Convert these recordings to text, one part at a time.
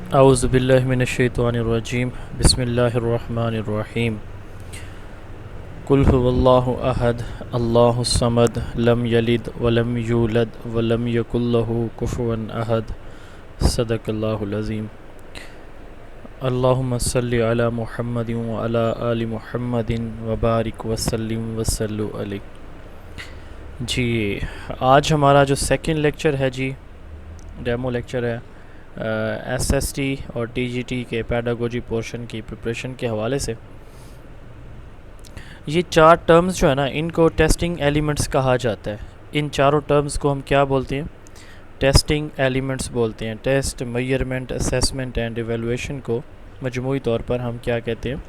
औज़ुबिल्लाहिमिनश्शैतानिर्रजीम बिस्मिल्लाहिर्रहमानिर्रहीम कुल हुवल्लाहु अहद अल्लाहुस समद लम यलिद वलम यूलद वलम यकुल लहू कुफुवन अहद सदक़ल्लाहुल अज़ीम। अल्लाहुम्मा सल्लि अला मुहम्मदिन व अला आलि मुहम्मदिन व बारिक वसल्लिम वसल्लु अलैहि। जी, आज हमारा जो सेकंड लेक्चर है जी, डेमो लेक्चर है एसएसटी और टीजीटी के पेडागोजी पोर्शन की प्रिपरेशन के हवाले से। ये चार टर्म्स जो है ना, इनको टेस्टिंग एलिमेंट्स कहा जाता है। इन चारों टर्म्स को हम क्या बोलते हैं? टेस्टिंग एलिमेंट्स बोलते हैं। Test, measurement, assessment and evaluation को मजमूई तौर पर हम क्या कहते हैं?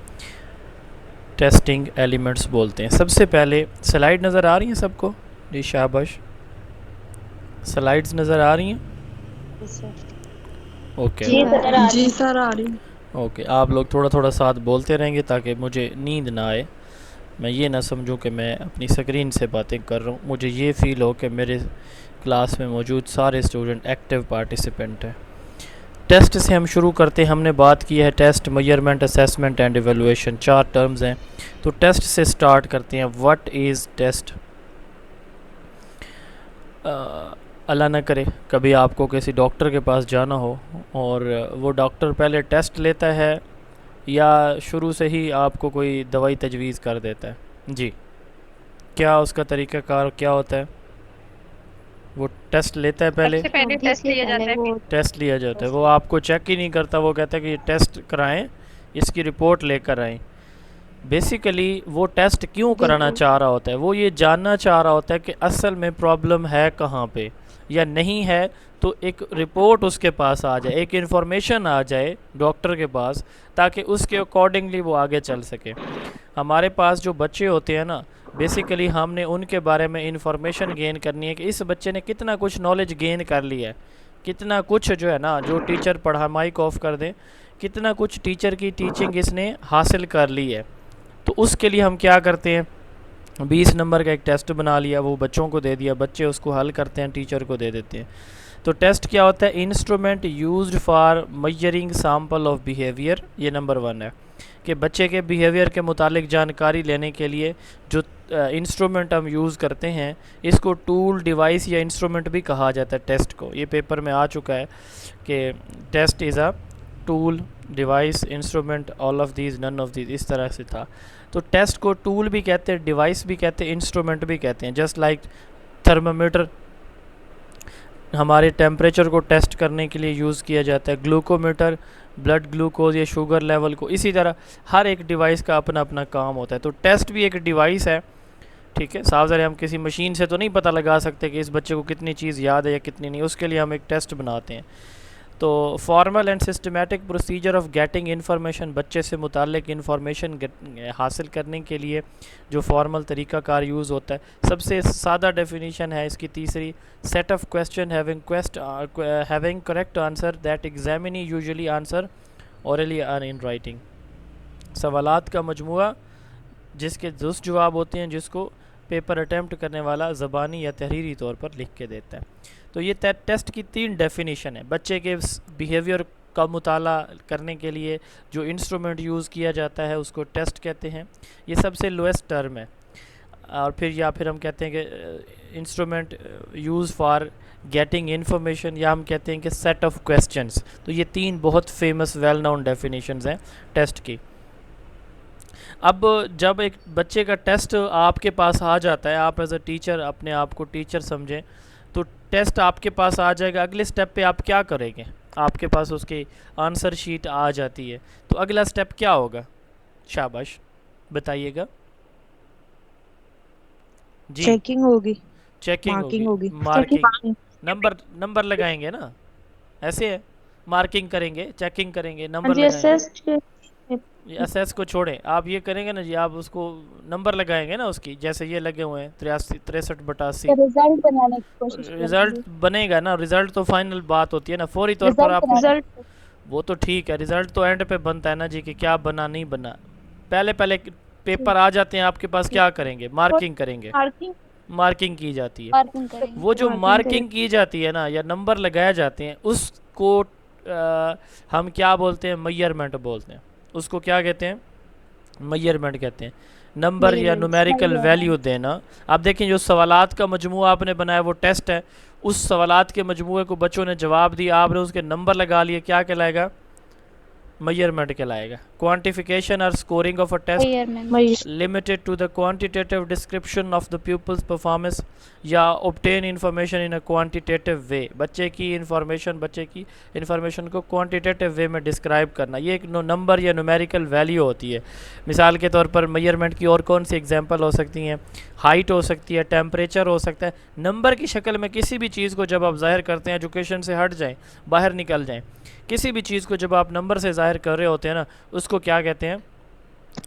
टेस्टिंग एलिमेंट्स बोलते हैं। सबसे पहले स्लाइड नज़र आ रही हैं सबको? जी शाबाश, स्लाइड्स नज़र आ रही हैं? ओके जी सर आ रही। ओके, आप लोग थोड़ा थोड़ा साथ बोलते रहेंगे ताकि मुझे नींद ना आए। मैं ये ना समझूं कि मैं अपनी स्क्रीन से बातें कर रहा हूँ, मुझे ये फ़ील हो कि मेरे क्लास में मौजूद सारे स्टूडेंट एक्टिव पार्टिसिपेंट हैं। टेस्ट से हम शुरू करते हैं। हमने बात की है test, measurement, assessment and evaluation, चार टर्म्स हैं। तो टेस्ट से स्टार्ट करते हैं। What is test? अल्लाह ना करे कभी आपको किसी डॉक्टर के पास जाना हो और वो डॉक्टर पहले टेस्ट लेता है या शुरू से ही आपको कोई दवाई तजवीज़ कर देता है। जी, क्या उसका तरीक़ाकार क्या होता है? वो टेस्ट लेता है पहले, सबसे पहले टेस्ट लिया जाता है, फिर टेस्ट लिया जाता है। वो आपको चेक ही नहीं करता, वो कहता है कि ये टेस्ट कराएं, इसकी रिपोर्ट लेकर आएँ। बेसिकली वो टेस्ट क्यों कराना चाह रहा होता है? वो ये जानना चाह रहा होता है कि असल में प्रॉब्लम है कहाँ पे, या नहीं है तो एक रिपोर्ट उसके पास आ जाए, एक इन्फॉर्मेशन आ जाए डॉक्टर के पास, ताकि उसके अकॉर्डिंगली वो आगे चल सके। हमारे पास जो बच्चे होते हैं ना, बेसिकली हमने उनके बारे में इंफॉर्मेशन गेन करनी है कि इस बच्चे ने कितना कुछ नॉलेज गेन कर लिया है, कितना कुछ जो है ना, जो टीचर पढ़ा, माइक ऑफ कर दें, कितना कुछ टीचर की टीचिंग इसने हासिल कर ली है। तो उसके लिए हम क्या करते हैं? 20 नंबर का एक टेस्ट बना लिया, वो बच्चों को दे दिया, बच्चे उसको हल करते हैं, टीचर को दे देते हैं। तो टेस्ट क्या होता है? Instrument used for measuring sample of behaviour. ये नंबर 1 है कि बच्चे के बिहेवियर के मुतालिक जानकारी लेने के लिए जो इंस्ट्रूमेंट हम यूज़ करते हैं, इसको टूल, डिवाइस या इंस्ट्रूमेंट भी कहा जाता है टेस्ट को। ये पेपर में आ चुका है कि test is a tool, device, instrument, all of these, none of these, इस तरह से था। तो टेस्ट को टूल भी कहते हैं, डिवाइस भी कहते हैं, इंस्ट्रूमेंट भी कहते हैं। जस्ट लाइक थर्मामीटर हमारे टेम्परेचर को टेस्ट करने के लिए यूज़ किया जाता है, ग्लूकोमीटर ब्लड ग्लूकोज या शुगर लेवल को, इसी तरह हर एक डिवाइस का अपना अपना काम होता है। तो टेस्ट भी एक डिवाइस है, ठीक है। साफ ज़रा हम किसी मशीन से तो नहीं पता लगा सकते कि इस बच्चे को कितनी चीज़ याद है या कितनी नहीं, उसके लिए हम एक टेस्ट बनाते हैं। तो formal and systematic procedure of getting information, बच्चे से मुतालिक इन्फॉर्मेशन हासिल करने के लिए जो फॉर्मल तरीक़ाकार यूज़ होता है। सबसे सादा डेफिनीशन है इसकी तीसरी, set of question having correct answer that examinee usually answer orally और इन राइटिंग। सवालात का मजमुआ जिसके दुरुस्त जवाब होते हैं, जिसको पेपर अटैम्प्ट करने वाला ज़बानी या तहरीरी तौर पर लिख के देता है। तो ये टेस्ट की 3 डेफिनेशन है। बच्चे के बिहेवियर का मुताला करने के लिए जो इंस्ट्रूमेंट यूज़ किया जाता है उसको टेस्ट कहते हैं, ये सबसे लोएस्ट टर्म है। और फिर हम कहते हैं कि instrument use for getting information, या हम कहते हैं कि सेट ऑफ क्वेश्चंस। तो ये 3 बहुत फेमस वेल नोन डेफिनेशंस हैं टेस्ट की। अब जब एक बच्चे का टेस्ट आपके पास आ जाता है, आप एज अ टीचर अपने आप को टीचर समझें, तो टेस्ट आपके पास आ जाएगा। अगले स्टेप पे आप क्या करेंगे? आपके पास उसकी आंसर शीट आ जाती है, तो अगला स्टेप क्या होगा? शाबाश, बताइएगा जी। चेकिंग होगी, चेकिंग मार्किंग होगी, होगी। मार्किंग, नंबर लगाएंगे ना, ऐसे है। मार्किंग करेंगे, चेकिंग करेंगे, नंबर लगाएंगे। असेस को छोड़ें, आप ये करेंगे ना जी, आप उसको नंबर लगाएंगे ना उसकी, जैसे ये लगे हुए हैं 83, 63/80। रिजल्ट बनाने की कोशिश रिज़ल्ट करेंगे। बनेगा ना, रिज़ल्ट तो फाइनल बात होती है ना, फौरी तौर पर आप रिजल्ट वो तो ठीक है, रिज़ल्ट तो एंड पे बनता है ना जी कि क्या बना नहीं बना। पहले पहले पेपर आ जाते हैं आपके पास, क्या करेंगे? मार्किंग करेंगे, मार्किंग मार्किंग की जाती है। मार्किंग करेंगे। वो जो मार्किंग की जाती है ना, या नंबर लगाए जाते हैं, उसको हम क्या बोलते हैं, मेजरमेंट बोलते हैं उसको। क्या कहते हैं, मेजरमेंट कहते हैं। नंबर या न्यूमेरिकल वैल्यू देना। आप देखें जो सवालात का मजमूआ आपने बनाया वो टेस्ट है, उस सवालात के मजमूए को बच्चों ने जवाब दिया, आपने उसके नंबर लगा लिए, क्या कहलाएगा, मेजरमेंट कहलाएगा। क्वांटिफिकेशन और scoring of a test limited to the quantitative description of the people's performance या obtain information in a quantitative way. बच्चे की इंफॉर्मेशन को क्वांटिटेटिव वे में डिस्क्राइब करना, ये एक नंबर या न्यूमेरिकल वैल्यू होती है। मिसाल के तौर पर मेजरमेंट की और कौन सी एग्जांपल हो सकती हैं, हाइट हो सकती है, टेम्परेचर हो सकता है। नंबर की शक्ल में किसी भी चीज़ को जब आप ज़ाहिर करते हैं, एजुकेशन से हट जाएँ, बाहर निकल जाएँ, किसी भी चीज़ को जब आप नंबर से ज़ाहिर कर रहे होते हैं ना, उसको क्या कहते हैं,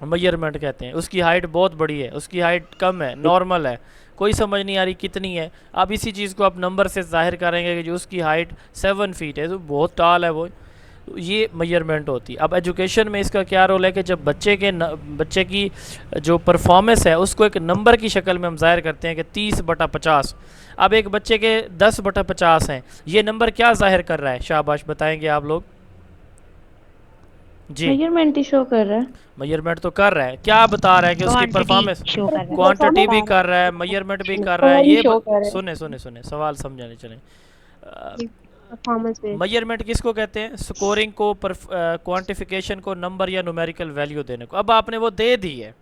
मेजरमेंट कहते हैं। उसकी हाइट बहुत बड़ी है, उसकी हाइट कम है, नॉर्मल है, कोई समझ नहीं आ रही कितनी है, आप इसी चीज़ को आप नंबर से ज़ाहिर करेंगे कि जो उसकी हाइट 7 फीट है, तो बहुत टाल है वो, तो ये मेजरमेंट होती है। अब एजुकेशन में इसका क्या रोल है कि जब बच्चे की जो परफॉर्मेंस है उसको एक नंबर की शक्ल में हम ज़ाहिर करते हैं कि 30/50। अब एक बच्चे के 10/50 हैं, ये नंबर क्या ज़ाहिर कर रहा है, शाबाश बताएंगे आप लोग जी। मेजरमेंट ही शो कर रहा है। मेजरमेंट तो कर रहा है, क्या बता रहा है कि उसकी परफॉर्मेंस, क्वांटिटी भी कर रहा है, मेजरमेंट भी कर रहा है। ये सुने सुने सुने सवाल समझाने चले। मेजरमेंट किसको कहते हैं, स्कोरिंग को, क्वांटिफिकेशन को, नंबर या न्यूमेरिकल वैल्यू देने को। अब आपने वो दे दी है,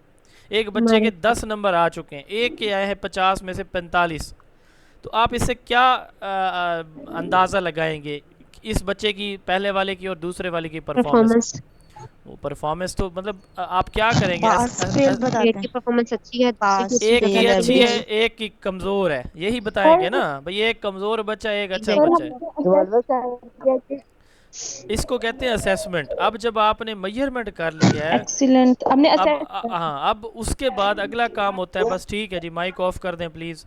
एक बच्चे के 10 नंबर आ चुके हैं, एक के आए हैं 50 में से 45, तो आप इससे क्या अंदाज़ा लगाएंगे इस बच्चे की, पहले वाले की और दूसरे वाले की परफॉर्मेंस। वो परफॉर्मेंस तो मतलब आप क्या करेंगे, एक की परफॉर्मेंस अच्छी है, एक की अच्छी है, एक की कमज़ोर है, यही बताएंगे ना भाई, एक कमज़ोर बच्चा एक अच्छा बच्चा है। इसको कहते हैं असेसमेंट। अब जब आपने मेजरमेंट कर लिया है, एक्सीलेंट, हमने हाँ, अब उसके बाद अगला काम होता है, बस ठीक है जी, माइक ऑफ कर दें प्लीज़।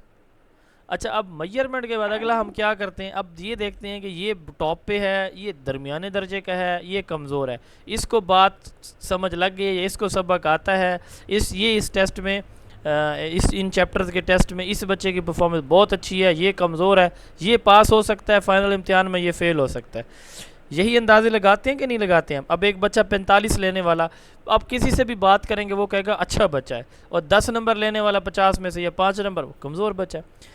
अच्छा, अब मेजरमेंट के बाद अगला हम क्या करते हैं, अब ये देखते हैं कि ये टॉप पे है, ये दरमियाने दर्जे का है, ये कमज़ोर है, इसको बात समझ लग गई, इसको सबक आता है, इस टेस्ट में इन चैप्टर्स के टेस्ट में इस बच्चे की परफॉर्मेंस बहुत अच्छी है, ये कमज़ोर है, ये पास हो सकता है फाइनल इम्तिहान में, ये फ़ेल हो सकता है। यही अंदाजे लगाते हैं कि नहीं लगाते हैं। अब एक बच्चा 45 लेने वाला, अब किसी से भी बात करेंगे वो कहेगा अच्छा बच्चा है, और 10 नंबर लेने वाला 50 में से या 5 नंबर, वो कमज़ोर बच्चा है।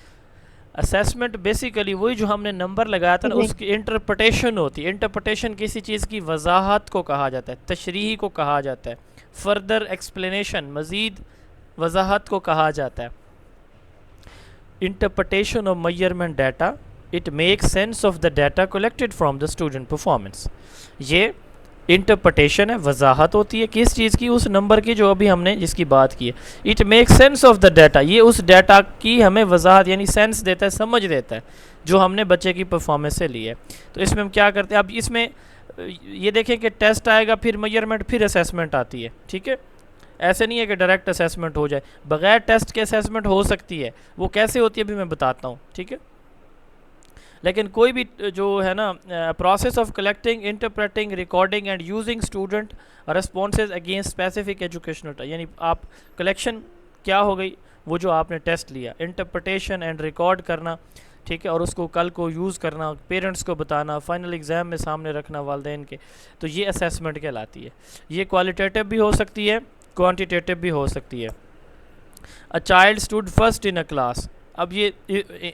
असेसमेंट बेसिकली वही जो हमने नंबर लगाया था ना, उसकी इंटरप्रटेशन होती है। इंटरप्रटेशन किसी चीज़ की वजाहत को कहा जाता है, तशरीह को कहा जाता है, फर्दर एक्सप्लेनेशन, मज़ीद वजाहत को कहा जाता है। Interpretation of measurement data, it make sense of the data collected from the student performance. ये इंटरप्रटेशन है, वजाहत होती है किस चीज़ की, उस नंबर की जो अभी हमने जिसकी बात की है। It make sense of the data, ये उस डाटा की हमें वजाहत यानी सेंस देता है, समझ देता है, जो हमने बच्चे की परफॉर्मेंस से ली है। तो इसमें हम क्या करते हैं, अब इसमें ये देखें कि टेस्ट आएगा, फिर मेजरमेंट, फिर असेसमेंट आती है, ठीक है। ऐसे नहीं है कि डायरेक्ट असेसमेंट हो जाए, बगैर टेस्ट के असेसमेंट हो सकती है। वो कैसे होती है अभी मैं बताता हूँ, ठीक है। लेकिन कोई भी जो है ना, process of collecting, interpreting, recording and using student responses against specific educational, यानी आप कलेक्शन क्या हो गई, वो जो आपने टेस्ट लिया, इंटरप्रिटेशन एंड रिकॉर्ड करना, ठीक है, और उसको कल को यूज़ करना, पेरेंट्स को बताना, फाइनल एग्ज़ाम में सामने रखना वालिदैन के, तो ये असेसमेंट कहलाती है। ये क्वालिटेटिव भी हो सकती है, क्वांटिटेटिव भी हो सकती है। A child stood first in a class, अब ये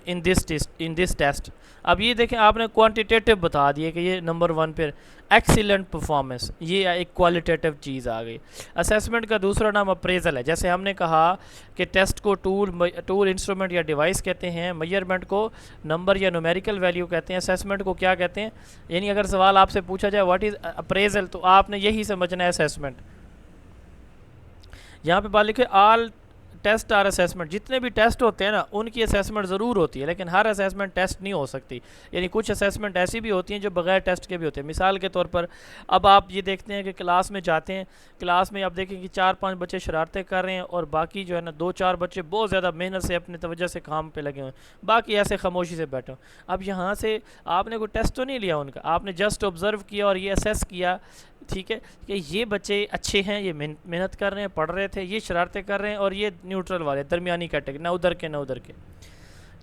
इन दिस टेस्ट, अब ये देखें आपने क्वांटिटेटिव बता दिए कि ये नंबर 1 पर एक्सीलेंट परफॉर्मेंस, ये एक क्वालिटेटिव चीज़ आ गई। असेसमेंट का दूसरा नाम अप्रेजल है। जैसे हमने कहा कि टेस्ट को टूल इंस्ट्रूमेंट या डिवाइस कहते हैं, मेजरमेंट को नंबर या न्यूमेरिकल वैल्यू कहते हैं, असेसमेंट को क्या कहते हैं। यानी अगर सवाल आपसे पूछा जाए व्हाट इज़ अप्रेजल, तो आपने यही समझना है असेसमेंट। यहाँ पे बात लिखे ऑल टेस्ट आर असेसमेंट, जितने भी टेस्ट होते हैं ना उनकी असेसमेंट ज़रूर होती है, लेकिन हर असेसमेंट टेस्ट नहीं हो सकती। यानी कुछ असेसमेंट ऐसी भी होती हैं जो बगैर टेस्ट के भी होते हैं। मिसाल के तौर पर अब आप ये देखते हैं कि क्लास में जाते हैं, क्लास में आप देखें कि 4-5 बच्चे शरारतें कर रहे हैं और बाकी जो है ना 2-4 बच्चे बहुत ज़्यादा मेहनत से अपनी तवज्जो से काम पे लगे हुए हैं, बाकी ऐसे खामोशी से बैठे हो। अब यहाँ से आपने कोई टेस्ट तो नहीं लिया उनका, आपने जस्ट ऑब्ज़र्व किया और ये असेस किया, ठीक है, कि ये बच्चे अच्छे हैं, ये मेहनत कर रहे हैं, पढ़ रहे थे, ये शरारतें कर रहे हैं, और ये न्यूट्रल वाले दरमियानी कैटेगरी, ना उधर के ना उधर के।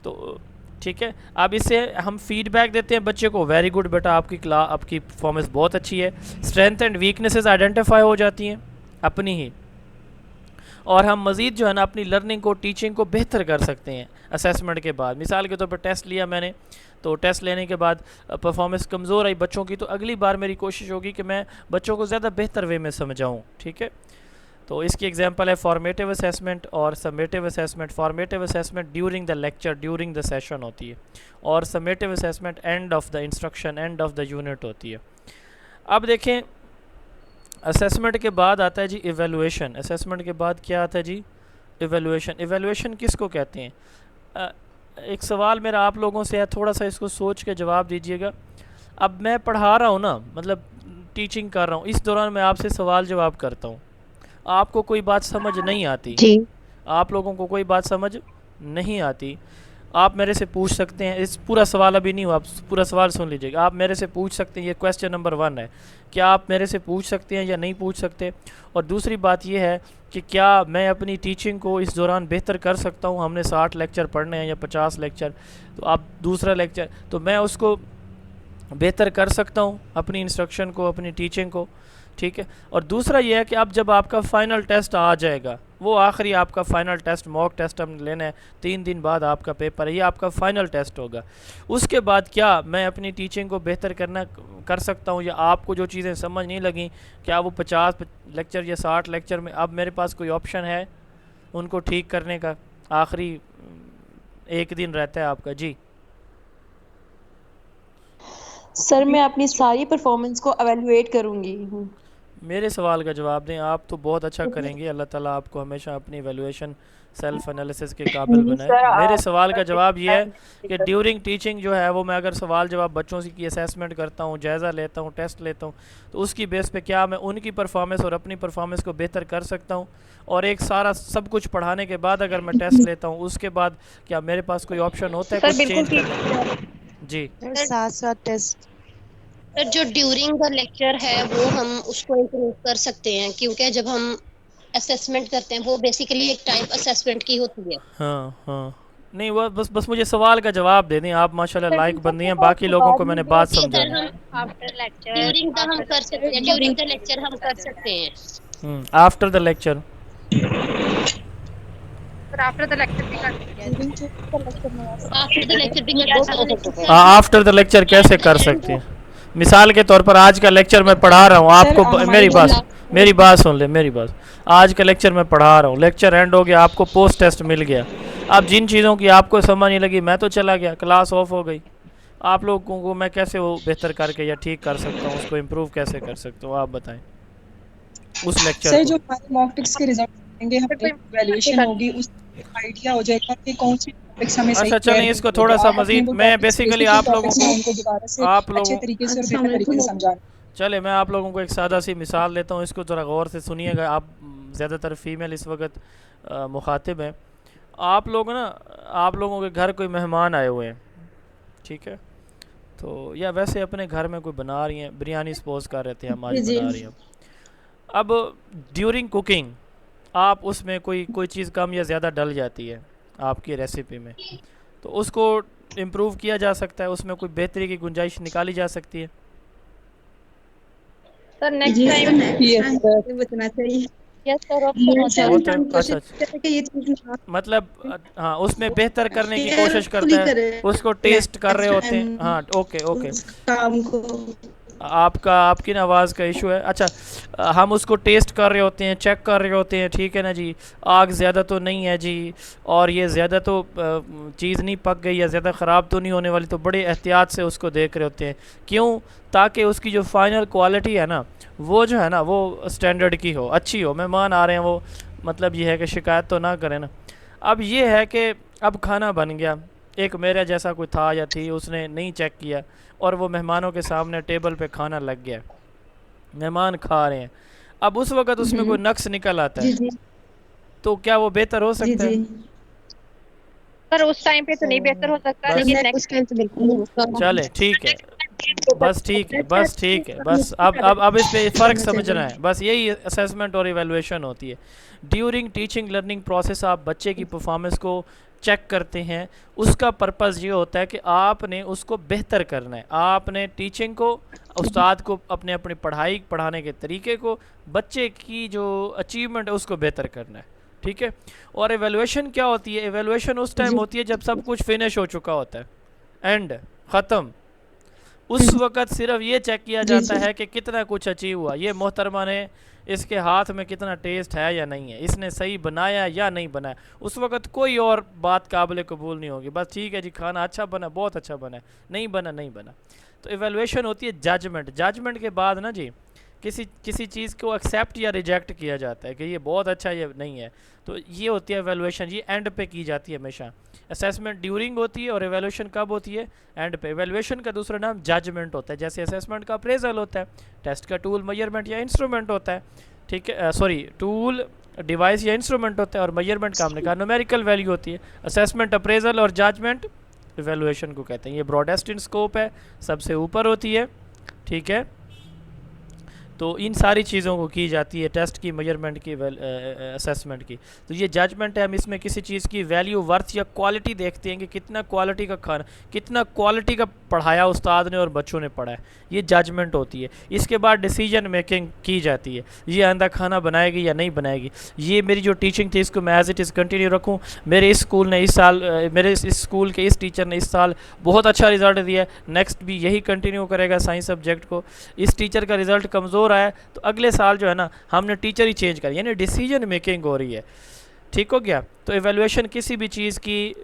तो ठीक है। अब इससे हम फीडबैक देते हैं बच्चे को, वेरी गुड बेटा, आपकी परफॉर्मेंस बहुत अच्छी है। स्ट्रेंथ एंड वीकनेसेस आइडेंटिफाई हो जाती हैं अपनी ही, और हम मज़ीद जो है ना अपनी लर्निंग को, टीचिंग को बेहतर कर सकते हैं असेसमेंट के बाद। मिसाल के तौर पर टेस्ट लिया मैंने, तो टेस्ट लेने के बाद परफॉर्मेंस कमज़ोर आई बच्चों की, तो अगली बार मेरी कोशिश होगी कि मैं बच्चों को ज़्यादा बेहतर वे में समझाऊँ, ठीक है। तो इसकी एग्जांपल है फॉर्मेटिव असेसमेंट और summative assessment. Formative assessment during the lecture, during the session होती है, और summative assessment end of the instruction, end of the unit होती है। अब देखें, असेसमेंट के बाद आता है जी इवेलुएशन। असेसमेंट के बाद क्या आता है जी? इवेलुएशन। इवेलुएशन किसको कहते हैं? एक सवाल मेरा आप लोगों से है, थोड़ा सा इसको सोच के जवाब दीजिएगा। अब मैं पढ़ा रहा हूँ ना, मतलब टीचिंग कर रहा हूँ, इस दौरान मैं आपसे सवाल जवाब करता हूँ, आपको कोई बात समझ नहीं आती, जी आप लोगों को कोई बात समझ नहीं आती, आप मेरे से पूछ सकते हैं। इस पूरा सवाल अभी नहीं हुआ, आप पूरा सवाल सुन लीजिएगा। आप मेरे से पूछ सकते हैं, ये क्वेश्चन नंबर 1 है, क्या आप मेरे से पूछ सकते हैं या नहीं पूछ सकते। और दूसरी बात ये है कि क्या मैं अपनी टीचिंग को इस दौरान बेहतर कर सकता हूँ। हमने 60 लेक्चर पढ़ने हैं या 50 लेक्चर, तो आप दूसरा लेक्चर, तो मैं उसको बेहतर कर सकता हूँ अपनी इंस्ट्रक्शन को, अपनी टीचिंग को, ठीक है। और दूसरा ये है कि अब जब आपका फ़ाइनल टेस्ट आ जाएगा, वो आखिरी आपका फ़ाइनल टेस्ट, मॉक टेस्ट हमने लेना है, 3 दिन बाद आपका पेपर है, ये आपका फ़ाइनल टेस्ट होगा। उसके बाद क्या मैं अपनी टीचिंग को बेहतर कर सकता हूँ, या आपको जो चीज़ें समझ नहीं लगी, क्या वो 50 लेक्चर या 60 लेक्चर में अब मेरे पास कोई ऑप्शन है उनको ठीक करने का? आखिरी 1 दिन रहता है आपका। जी सर मैं अपनी सारी परफॉर्मेंस को एवेलुएट करूंगी। मेरे सवाल का जवाब दें। आप तो बहुत अच्छा करेंगे, अल्लाह ताला आपको हमेशा अपनी एवेलुएशन, सेल्फ एनालिसिस के काबिल बनाए। मेरे सवाल का जवाब ये है कि ड्यूरिंग टीचिंग जो है वो, मैं अगर सवाल जवाब बच्चों की असेसमेंट करता हूँ, जायज़ा लेता हूँ, टेस्ट लेता हूँ, तो उसकी बेस पे क्या मैं उनकी परफॉर्मेंस और अपनी परफॉर्मेंस को बेहतर कर सकता हूँ। और एक सारा सब कुछ पढ़ाने के बाद अगर मैं टेस्ट लेता हूँ, उसके बाद क्या मेरे पास कोई ऑप्शन होता है कुछ चेंज करने का? जी साथ साथ टेस्ट। सर, जो ड्यूरिंग द लेक्चर है वो हम उसको इम्प्रूव कर सकते हैं, क्योंकि जब हम असेसमेंट करते हैं वो बेसिकली एक टाइप असेसमेंट की होती है। हाँ हाँ, नहीं वो बस मुझे सवाल का जवाब दे दें आप। माशाल्लाह लाइक बंदी हैं, बाकी लोगों को मैंने बात समझा दी। आफ्टर लेक्चर ड्यूरिंग द हम कर सकते हैं, ड्यूरिंग द लेक्चर हम कर सकते हैं। After the lecture, after the lecture भी कर सकते हैं। आफ्टर द लेक्चर भी कर सकते हैं। आफ्टर द लेक्चर कैसे कर सकते हैं? मिसाल के तौर पर आज का लेक्चर मैं पढ़ा रहा हूँ आपको, मेरी बात सुन ले, मेरी बात। आज का लेक्चर मैं पढ़ा रहा हूँ, लेक्चर एंड हो गया, आपको पोस्ट टेस्ट मिल गया। अब जिन चीज़ों की आपको समझ नहीं लगी, मैं तो चला गया, क्लास ऑफ हो गई। आप लोगों को मैं कैसे वो बेहतर करके या ठीक कर सकता हूँ, उसको इम्प्रूव कैसे कर सकता हूँ, आप बताएं उस लेक्चर सर को। जो हमारे मॉक टेस्ट के रिजल्ट आएंगे, हमारी वैल्यूएशन होगी, उस आइडिया हो जाएगा कि कौन सी टॉपिक्स हमें सही अच्छा चलें, इसको थोड़ा सा मजीद मैं बेसिकली आप लोगों को अच्छे तरीके से और बेहतर तरीके से समझा। चले मैं आप लोगों को एक सादा सी मिसाल देता हूँ, इसको ज़रा गौर से सुनिएगा। आप ज़्यादातर फ़ीमेल इस वक्त मुखातिब हैं। आप लोगों के घर कोई मेहमान आए हुए हैं, ठीक है, तो या वैसे अपने घर में कोई बना रही हैं, बिरयानी सपोज कर रहे थे हम आज बना रही हैं। अब ड्यूरिंग कुकिंग आप उसमें कोई चीज़ कम या ज़्यादा डल जाती है आपकी रेसिपी में, तो उसको इम्प्रूव किया जा सकता है, उसमें कोई बेहतरी की गुंजाइश निकाली जा सकती है। सर नेक्स्ट टाइम बचना चाहिए। यस सर, अच्छा, मतलब हाँ, उसमें बेहतर करने की कोशिश करता है, उसको टेस्ट कर रहे होते हैं। हाँ ओके काम को आपकी ना आवाज़ का इशू है। अच्छा, हम उसको टेस्ट कर रहे होते हैं, चेक कर रहे होते हैं, ठीक है ना जी, आग ज़्यादा तो नहीं है जी, और ये ज़्यादा तो चीज़ नहीं पक गई या ज़्यादा ख़राब तो नहीं होने वाली, तो बड़े एहतियात से उसको देख रहे होते हैं। क्यों? ताकि उसकी जो फाइनल क्वालिटी है ना, वो जो है ना वो स्टैंडर्ड की हो, अच्छी हो। मेहमान आ रहे हैं, वो मतलब ये है कि शिकायत तो ना करें ना। अब ये है कि अब खाना बन गया, एक मेरा जैसा कोई था या थी, उसने नहीं चेक किया और वो मेहमानों के सामने टेबल पे खाना लग गया, मेहमान खा रहे हैं। अब उस वक़्त उसमें कोई नक्स निकल आता है, तो क्या वो बेहतर हो सकता है? सर उस टाइम पे तो नहीं बेहतर हो सकता, लेकिन नेक्स्ट टाइम तो बिल्कुल। चले ठीक है, बस ठीक है, बस अब इस पे फ़र्क समझना है, बस यही असेसमेंट और इवैल्यूएशन होती है। ड्यूरिंग टीचिंग लर्निंग प्रोसेस आप बच्चे की परफॉर्मेंस को चेक करते हैं उसका पर्पज़ ये होता है कि आपने उसको बेहतर करना है, आपने टीचिंग को, उस्ताद को अपने अपनी पढ़ाई पढ़ाने के तरीके को, बच्चे की जो अचीवमेंट है उसको बेहतर करना है, ठीक है। और एवेलुएशन क्या होती है? एवेलुएशन उस टाइम होती है जब सब कुछ फिनिश हो चुका होता है, एंड ख़त्म। उस वक़्त सिर्फ ये चेक किया जाता है कि कितना कुछ अचीव हुआ, ये मोहतरमा ने, इसके हाथ में कितना टेस्ट है या नहीं है, इसने सही बनाया या नहीं बनाया। उस वक़्त कोई और बात काबिल कबूल नहीं होगी, बस ठीक है जी खाना अच्छा बना, बहुत अच्छा बना, नहीं बना नहीं बना। तो एवेलुएशन होती है जजमेंट। जजमेंट के बाद ना जी किसी चीज़ को एक्सेप्ट या रिजेक्ट किया जाता है कि ये बहुत अच्छा ये नहीं है, तो ये होती है एवेलुएशन। ये एंड पे की जाती है हमेशा। असेसमेंट ड्यूरिंग होती है और एवेलुएशन कब होती है? एंड पे। एवेलुएशन का दूसरा नाम जजमेंट होता है। जैसे असेसमेंट का अप्रेजल होता है, टेस्ट का टूल, मेजरमेंट या इंस्ट्रूमेंट होता है, ठीक है, सॉरी टूल, डिवाइस या इंस्ट्रूमेंट होता है, और मेजरमेंट का हमने कहा न्यूमेरिकल वैल्यू होती है। असेसमेंट, अप्रेजल और जजमेंट एवेलुएशन को कहते हैं। ये ब्रॉडेस्ट इन स्कोप है, सबसे ऊपर होती है, ठीक है। तो इन सारी चीज़ों को की जाती है, टेस्ट की, मेजरमेंट की, असेसमेंट की। तो ये जजमेंट है, हम इसमें किसी चीज़ की वैल्यू, वर्थ या क्वालिटी देखते हैं कि कितना क्वालिटी का खाना, कितना क्वालिटी का पढ़ाया उस्ताद ने और बच्चों ने पढ़ा है, ये जजमेंट होती है। इसके बाद डिसीजन मेकिंग की जाती है, ये आंदा खाना बनाएगी या नहीं बनाएगी, ये मेरी जो टीचिंग थी इसको मैं एज इट इज़ कंटिन्यू रखूँ, मेरे इस स्कूल ने इस साल, मेरे इस स्कूल के इस टीचर ने इस साल बहुत अच्छा रिज़ल्ट दिया है, नेक्स्ट भी यही कंटिन्यू करेगा साइंस सब्जेक्ट को। इस टीचर का रिज़ल्ट कमज़ोर आया तो अगले साल जो है ना हमने टीचर ही चेंज कर, यानी डिसीजन मेकिंग हो रही है, ठीक हो गया। तो एवेलुएशन किसी भी चीज़ की,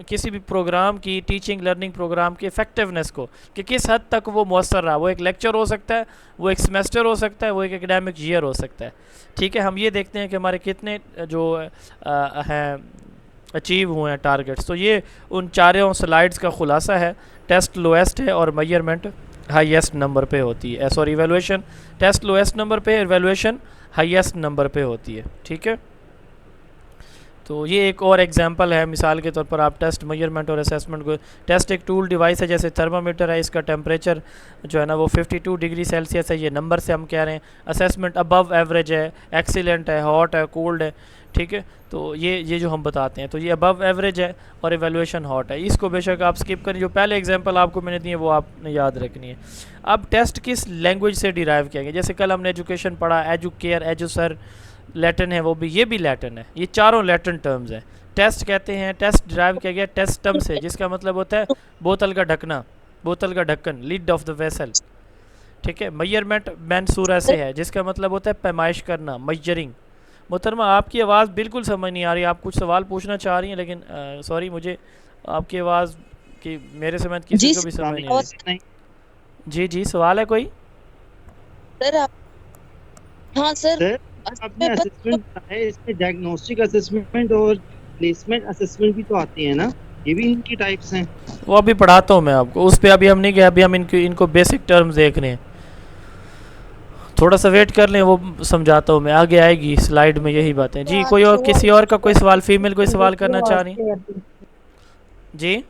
किसी भी प्रोग्राम की, टीचिंग लर्निंग प्रोग्राम की इफेक्टिवनेस को, कि किस हद तक वो मौसर रहा, वो एक लेक्चर हो सकता है, वो एक सेमेस्टर हो सकता है, वो एक एकेडमिक ईयर हो सकता है, ठीक है। हम ये देखते हैं कि हमारे कितने जो हैं अचीव हुए हैं टारगेट्स। तो ये उन चारों स्लाइड्स का खुलासा है। टेस्ट लोएस्ट है और मेजरमेंट हाईएस्ट नंबर पे होती है, sorry evaluation test lowest number पे, एवेलुएशन हाईएस्ट नंबर पे होती है, ठीक है। तो ये एक और एग्जांपल है, मिसाल के तौर पर आप टेस्ट, मेजरमेंट और असेसमेंट को, टेस्ट एक टूल डिवाइस है, जैसे थर्मामीटर है, इसका टेम्परेचर जो है ना वो 52 डिग्री सेल्सियस है, ये नंबर से हम कह रहे हैं। असेसमेंट अबव एवरेज है, एक्सीलेंट है, हॉट है, कोल्ड है, ठीक है। तो ये जो हम बताते हैं, तो ये अबव एवरेज है और एवेलुएशन हॉट है। इसको बेशक आप स्किप करें, जो पहले एग्जांपल आपको मैंने दिए वो आपने याद रखनी है। अब टेस्ट किस लैंग्वेज से डिराइव किया गया? जैसे कल हमने एजुकेशन पढ़ा, एजुकेयर, एजुसर, लैटिन है, वो भी, ये भी लैटिन है, ये चारों लैटिन टर्म्स हैं। टेस्ट कहते हैं, टेस्ट डिराइव किया गया टेस्टम से, जिसका मतलब होता है बोतल का ढकना, बोतल का ढक्कन, लिड ऑफ द वेसल, ठीक है। मेजरमेंट मैनसूरा से है, जिसका मतलब होता है पैमाइश करना, मेजरिंग। मोहतरमा आपकी आवाज़ बिल्कुल समझ नहीं आ रही, आप कुछ सवाल पूछना चाह रही हैं, लेकिन सॉरी मुझे आपकी आवाज़ की, मेरे समेत किसी को भी समझ नहीं आ रही। जी जी, सवाल है कोई? सर आप, हाँ सर, आपने असेसमेंट है, इसमें डायग्नोस्टिक असेसमेंट और प्लेसमेंट असेसमेंट भी तो आती है ना, ये भी इनकी टाइप्स हैं। वो अभी पढ़ाता हूँ मैं आपको, उस पर अभी हम नहीं गए, अभी हम इनको बेसिक टर्म्स देख रहे हैं, थोड़ा सा वेट कर लें, वो समझाता हूँ मैं, आगे आएगी स्लाइड में यही बातें। जी कोई और, किसी और का कोई सवाल, फीमेल कोई सवाल करना चाह रही हैं? जी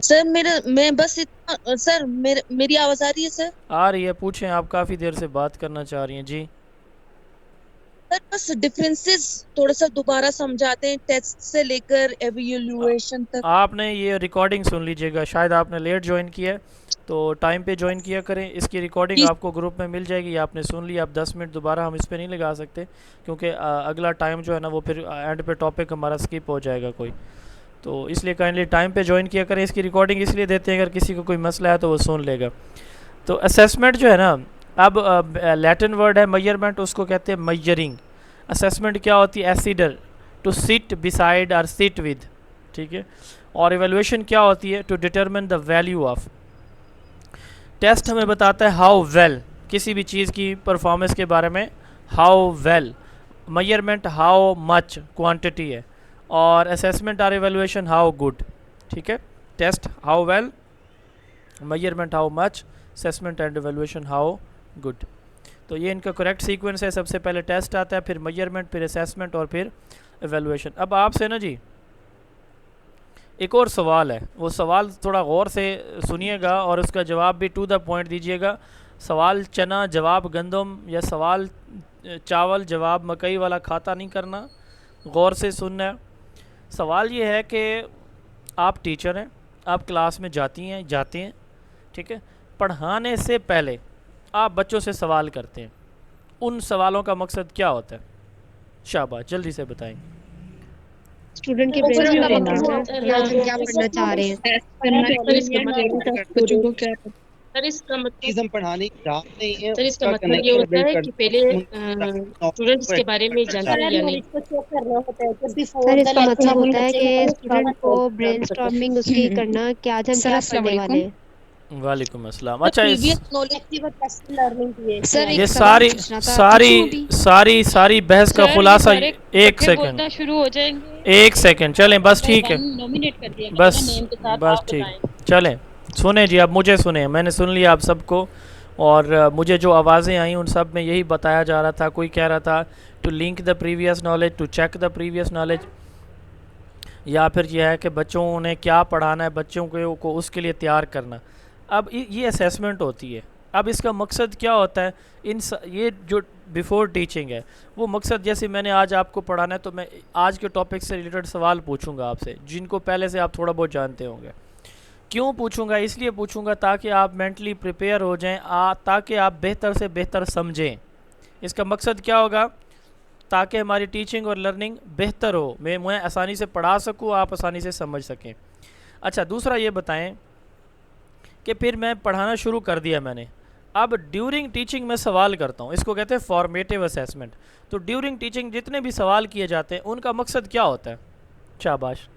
सर मैं बस इतना, सर मेरी आवाज आ रही है सर? आ रही है, पूछें, आप काफ़ी देर से बात करना चाह रही हैं। जी सर बस डिफरेंसेस थोड़ा सा दोबारा समझाते हैं, टेस्ट से लेकर एवेल्युएशन तक। आपने ये रिकॉर्डिंग सुन लीजिएगा, शायद आपने लेट ज्वाइन किया है, तो टाइम पे ज्वाइन किया करें। इसकी रिकॉर्डिंग आपको ग्रुप में मिल जाएगी, आपने सुन ली, आप 10 मिनट दोबारा हम इस पर नहीं लगा सकते, क्योंकि अगला टाइम जो है ना वो फिर एंड पे टॉपिक हमारा स्किप हो जाएगा कोई, तो इसलिए काइंडली टाइम पे ज्वाइन किया करें। इसकी रिकॉर्डिंग इसलिए देते हैं, अगर किसी को कोई मसला है तो वो सुन लेगा। तो असेसमेंट जो है ना, अब लैटिन वर्ड है मेजरमेंट, उसको कहते हैं मेजरिंग। असेसमेंट क्या होती है? एसिडर, टू सिट बिसाइड और सिट विद, ठीक है। और एवेलुएशन क्या होती है? To determine the value of. Test हमें बताता है हाउ वेल, किसी भी चीज़ की परफॉर्मेंस के बारे में, how well. Measurement how much, quantity है। और असेसमेंट और एवेलुएशन हाउ गुड, ठीक है। Test how well, measurement how much, assessment and evaluation how good. तो ये इनका करेक्ट सीक्वेंस है, सबसे पहले टेस्ट आता है, फिर मेजरमेंट, फिर असेसमेंट और फिर एवेलुएशन। अब आपसे ना जी एक और सवाल है, वो सवाल थोड़ा गौर से सुनिएगा और उसका जवाब भी टू द पॉइंट दीजिएगा। सवाल चना जवाब गंदम, या सवाल चावल जवाब मकई वाला खाता नहीं करना, गौर से सुनना है। सवाल ये है कि आप टीचर हैं, आप क्लास में जाते हैं, ठीक है। पढ़ाने से पहले आप बच्चों से सवाल करते हैं, उन सवालों का मकसद क्या होता है? शाबाश, जल्दी से बताएं। स्टूडेंट के ब्रेन Overview में देना या हम क्या पढ़ना चाह रहे हैं। सर इसका मतलब बच्चों को क्या सर इसका मतलब चीज हम पढ़ाने की राह नहीं है, सर इसका उसका मतलब ये connection होता build है कर कि पहले उनकी स्टूडेंट्स के बारे में करना जानकारी यानी नॉलेज को चेक करना होता है कि बिफोर द इसका मतलब होता है कि लेक्चर स्टूडेंट को ब्रेनस्टॉर्मिंग उसकी करना कि आज हम क्या पढ़ने वाले हैं। वालेकुम अस्सलाम। अच्छा, इस प्रीवियस नॉलेज एक्टिव और पैसिव लर्निंग की है। सर ये एक सारी पूछना था, सारी कुछ भी। सारी सारी बहस का खुलासा एक सेकंड, बोलना शुरू हो जाएंगे। एक सेकंड, चलें बस, ठीक है, नॉमिनेट कर दिया बस नेम के साथ बस आप ठीक, बताएं। चलें। सुने जी, अब मुझे सुने, मैंने सुन लिया आप सबको, और मुझे जो आवाज़ें आई उन सब में यही बताया जा रहा था। कोई कह रहा था to link the previous knowledge, to check the previous knowledge, या फिर यह है कि बच्चों ने क्या पढ़ाना है, बच्चों को उसके लिए तैयार करना। अब ये असेसमेंट होती है। अब इसका मकसद क्या होता है? ये जो बिफोर टीचिंग है वो मकसद, जैसे मैंने आज आपको पढ़ाना है तो मैं आज के टॉपिक से रिलेटेड सवाल पूछूंगा आपसे, जिनको पहले से आप थोड़ा बहुत जानते होंगे। क्यों पूछूंगा? इसलिए पूछूंगा ताकि आप मेंटली प्रिपेयर हो जाएं, ताकि आप बेहतर से बेहतर समझें। इसका मकसद क्या होगा? ताकि हमारी टीचिंग और लर्निंग बेहतर हो, मैं आसानी से पढ़ा सकूं, आप आसानी से समझ सकें। अच्छा, दूसरा ये बताएं कि फिर मैं पढ़ाना शुरू कर दिया मैंने, अब ड्यूरिंग टीचिंग में सवाल करता हूँ, इसको कहते हैं फॉर्मेटिव असेसमेंट। तो ड्यूरिंग टीचिंग जितने भी सवाल किए जाते हैं उनका मकसद क्या होता है? शाबाश।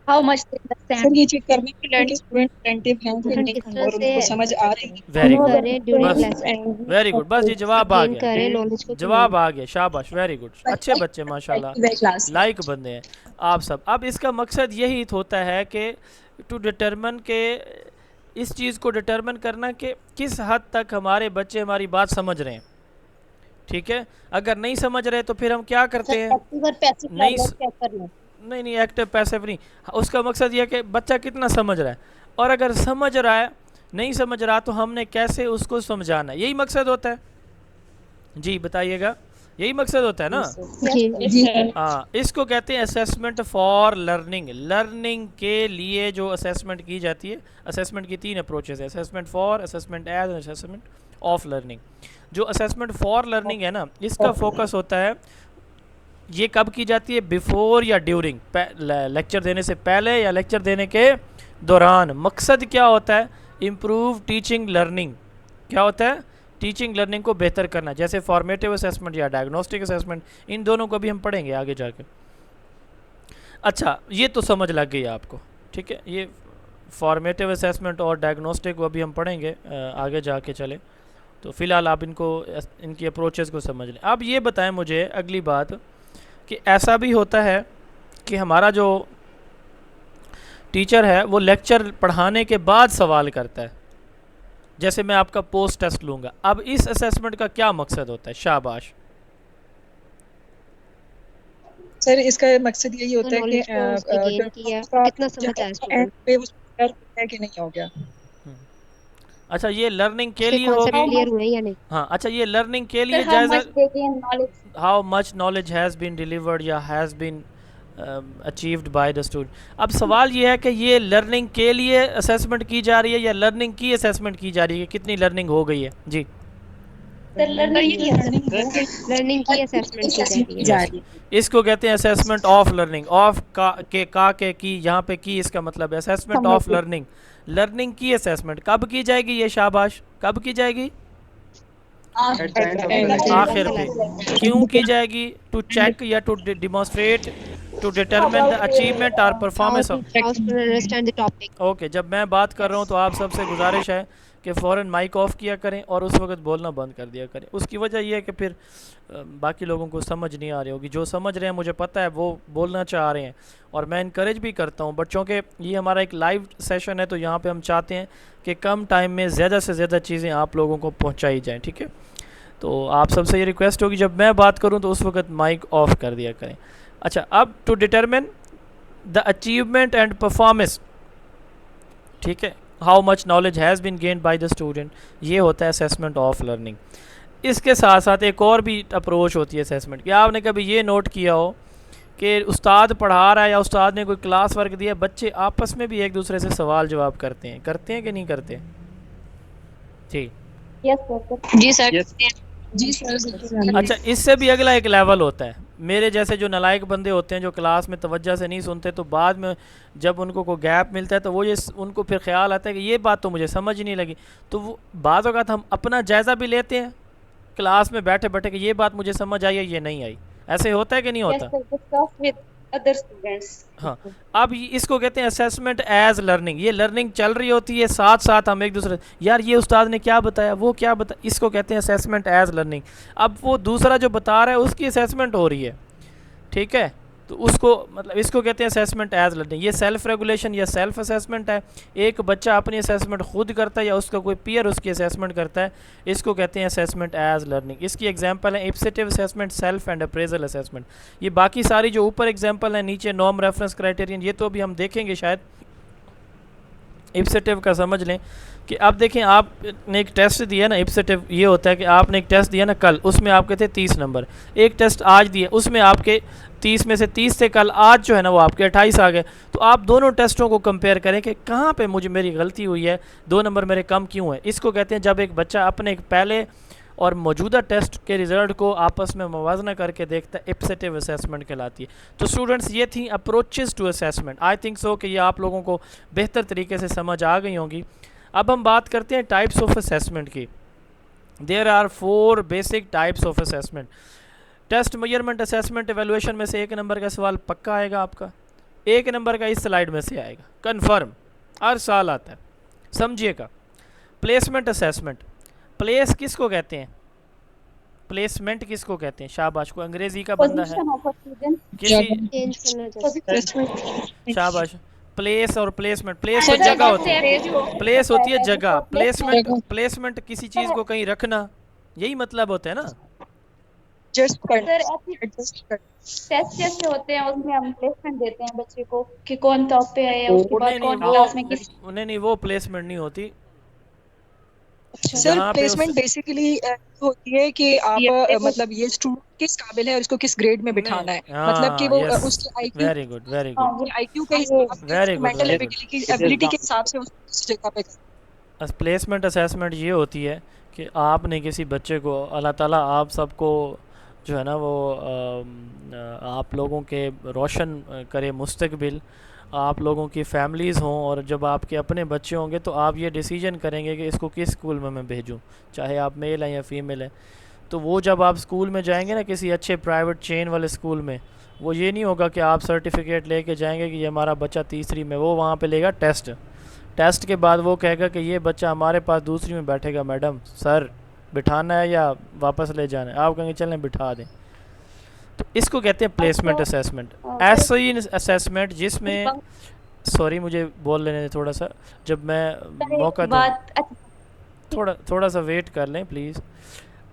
हाउ मच सर ये चेक करने के लिए कि स्टूडेंट अटेंटिव हैं कि स्टूडेंट नहीं किस तरह और उनको से समझ आ रही है। वेरी गुड, करें ड्यूरिंग बस लेसन, वेरी गुड, बस ये जवाब आ गेन गया, करें नॉलेज को। जवाब आ गया, शाबाश, वेरी गुड, अच्छे बच्चे माशाल्लाह, लाइक बंदे हैं आप सब। अब इसका मकसद यही होता है कि टू डिटरमिन के, इस चीज़ को डिटरमिन करना कि किस हद तक हमारे बच्चे हमारी बात समझ रहे हैं, ठीक है। अगर नहीं समझ रहे तो फिर हम क्या करते हैं? एक्टिव और पैसिव नहीं लर्निंग चेक करना। नहीं, एक्टिव पैसिव नहीं, उसका मकसद यह है कि बच्चा कितना समझ रहा है, और अगर समझ रहा है, नहीं समझ रहा तो हमने कैसे उसको समझाना है, यही मकसद होता है। जी बताइएगा, यही मकसद होता है ना? जी हाँ, इसको कहते हैं असेसमेंट फॉर लर्निंग। लर्निंग के लिए जो असेसमेंट की जाती है, असेसमेंट की 3 अप्रोचेस है, assessment for, assessment as, assessment of learning. जो असेसमेंट फॉर लर्निंग है ना, इसका फोकस होता है, ये कब की जाती है? बिफोर या ड्यूरिंग, लेक्चर देने से पहले या लेक्चर देने के दौरान। मकसद क्या होता है? Improve teaching learning. क्या होता है? टीचिंग लर्निंग को बेहतर करना, जैसे फॉर्मेटिव असेसमेंट या डायग्नोस्टिक असेसमेंट, इन दोनों को भी हम पढ़ेंगे आगे जाके। अच्छा, ये तो समझ लग गई आपको, ठीक है। ये फॉर्मेटिव असेसमेंट और डायग्नोस्टिक वो भी हम पढ़ेंगे आगे जाके, चले तो फ़िलहाल आप इनकी अप्रोचेस को समझ लें। अब ये बताएं मुझे अगली बात कि ऐसा भी होता है कि हमारा जो टीचर है वो लेक्चर पढ़ाने के बाद सवाल करता है, जैसे मैं आपका पोस्ट टेस्ट लूँगा। अब इस असेसमेंट का क्या मकसद होता है? शाबाश। सर इसका मकसद यही होता है कि गेन किया, कितना समझ आया स्टूडेंट पे वो है कि नहीं हो गया। अच्छा, ये लर्निंग के लिए कॉन्सेप्ट होगी। क्लियर हुए या नहीं। हाँ, अच्छा, ये लर्निंग के लिए जायज़ा, how much knowledge has been delivered या has been achieved by the student. अब सवाल ये है कि ये लर्निंग के लिए असेसमेंट की जा रही है या लर्निंग की असेसमेंट की जा रही है, कितनी लर्निंग हो गई है? जी, लर्निंग की असेसमेंट की जा रही है। इसको कहते हैं असेसमेंट ऑफ लर्निंग। ऑफ के की, यहाँ पे की इसका मतलब है असेसमेंट ऑफ लर्निंग। लर्निंग की असेसमेंट कब की जाएगी? ये शाबाश, कब की जाएगी? आखिर पे। क्यों की जाएगी? टू चेक या to demonstrate, to determine the achievement और performance of. Understand the topic. Okay, जब मैं बात कर रहा हूँ तो आप सबसे गुजारिश है कि फ़ौरन माइक ऑफ किया करें और उस वक्त बोलना बंद कर दिया करें। उसकी वजह यह है कि फिर बाकी लोगों को समझ नहीं आ रही होगी। जो समझ रहे हैं, मुझे पता है, वो बोलना चाह रहे हैं, और मैं इनकरेज भी करता हूँ बच्चों के। ये हमारा एक लाइव सेशन है, तो यहाँ पे हम चाहते हैं कि कम टाइम में ज़्यादा से ज़्यादा चीज़ें आप लोगों को पहुँचाई जाएँ, ठीक है। तो आप सबसे ये रिक्वेस्ट होगी, जब मैं बात करूँ तो उस वक्त माइक ऑफ कर दिया करें। अच्छा, अब to determine the achievement and performance, ठीक है, how much knowledge has been gained by the student, ये होता है असेसमेंट ऑफ लर्निंग। इसके साथ साथ एक और भी अप्रोच होती है असेसमेंट की। आपने कभी ये नोट किया हो कि उस्ताद पढ़ा रहा है या उस्ताद ने कोई क्लास वर्क दिया, बच्चे आपस में भी एक दूसरे से सवाल जवाब करते हैं कि नहीं करते? ठीक। Yes sir. जी सर। जी सर। अच्छा, इससे भी अगला एक लेवल होता है। मेरे जैसे जो नालायक बंदे होते हैं जो क्लास में तवज्जो से नहीं सुनते, तो बाद में जब उनको कोई गैप मिलता है तो वो ये उनको फिर ख्याल आता है कि ये बात तो मुझे समझ नहीं लगी, तो वो बाज़ औक़ात हम अपना जायज़ा भी लेते हैं क्लास में बैठे बैठे कि ये बात मुझे समझ आई है, ये नहीं आई। ऐसे होता है कि नहीं होता? Discuss with other students. हाँ, अब इसको कहते हैं असेसमेंट एज लर्निंग। ये लर्निंग चल रही होती है, साथ साथ हम एक दूसरे, यार ये उस्ताद ने क्या बताया, वो क्या बताया, इसको कहते हैं असेसमेंट एज लर्निंग। अब वो दूसरा जो बता रहा है उसकी असेसमेंट हो रही है, ठीक है, तो उसको मतलब इसको कहते हैं असेसमेंट एज लर्निंग। ये सेल्फ रेगुलेशन या सेल्फ असेसमेंट है। एक बच्चा अपनी असेसमेंट खुद करता है या उसका कोई पीयर उसकी असेसमेंट करता है, इसको कहते हैं असेसमेंट एज लर्निंग। इसकी एग्जांपल है ipsative assessment, self and appraisal assessment. ये बाकी सारी जो ऊपर एग्जांपल है नीचे नॉर्म रेफरेंस क्राइटेरियन, ये तो अभी हम देखेंगे शायद। इप्सिटिव का समझ लें कि अब देखें आपने एक टेस्ट दिया ना, इप्सिटिव ये होता है कि आपने एक टेस्ट दिया ना कल, उसमें आपके थे 30 नंबर। एक टेस्ट आज दिए, उसमें आपके 30 में से 30 थे कल, आज जो है ना वो आपके 28 आ गए। तो आप दोनों टेस्टों को कंपेयर करें कि कहाँ पे मुझे मेरी गलती हुई है, 2 नंबर मेरे कम क्यों है। इसको कहते हैं जब एक बच्चा अपने एक पहले और मौजूदा टेस्ट के रिज़ल्ट को आपस में मुवाजना करके देखता है, इप्सिटिव असेसमेंट कहलाती है। तो स्टूडेंट्स ये थी approaches to assessment. I think so कि ये आप लोगों को बेहतर तरीके से समझ आ गई होंगी। अब हम बात करते हैं टाइप्स ऑफ असेसमेंट की। There are 4 basic types of assessment. Test, measurement, assessment, evaluation में से 1 नंबर का सवाल पक्का आएगा आपका, 1 नंबर का इस स्लाइड में से आएगा, कन्फर्म, हर साल आता है, समझिएगा। प्लेसमेंट असेसमेंट, प्लेस किसको कहते हैं, प्लेसमेंट किसको कहते हैं? शाबाश, को अंग्रेजी का बंदा है किसी, चेंज करना चाहते शाबाश। प्लेस और प्लेसमेंट, प्लेस तो जगह होती है, प्लेस होती है जगह, प्लेसमेंट किसी चीज़ को कहीं रखना, यही मतलब होता है ना। जस्ट सर एडजस्ट कर। टेस्ट जैसे होते हैं उसमें हम प्लेसमेंट देते हैं बच्चे को कि कौन टॉप पे आया, उसके बाद कौन क्लास में किस। नहीं, वो प्लेसमेंट नहीं होती। सर प्लेसमेंट बेसिकली होती है कि आप मतलब ये स्टूडेंट किस काबिल है और इसको किस ग्रेड में बिठाना है, मतलब कि वो उसके IQ, very good, very good, IQ के हिसाब से, मेंटल एबिलिटी के हिसाब से उस जगह पे। प्लेसमेंट असेसमेंट ये होती है कि आपने किसी बच्चे को, अल्लाह ताला आप सबको जो है ना वो आप लोगों के रोशन करे मुस्तकबिल, आप लोगों की फैमिलीज़ हों, और जब आपके अपने बच्चे होंगे तो आप ये डिसीजन करेंगे कि इसको किस स्कूल में मैं भेजूं, चाहे आप मेल हैं या फीमेल हैं। तो वो जब आप स्कूल में जाएंगे ना किसी अच्छे प्राइवेट चेन वाले स्कूल में, वो ये नहीं होगा कि आप सर्टिफिकेट लेके जाएंगे कि ये हमारा बच्चा तीसरी में, वो वहाँ पे लेगा टेस्ट के बाद वो कहेगा कि ये बच्चा हमारे पास दूसरी में बैठेगा, मैडम सर बिठाना है या वापस ले जाना है, आप कहेंगे चलें बिठा दें। तो इसको कहते हैं प्लेसमेंट असेसमेंट। ऐसी असेसमेंट जिसमें, सॉरी मुझे बोल लेने दें थोड़ा सा, जब मैं मौका दूँ, थोड़ा सा वेट कर लें प्लीज़।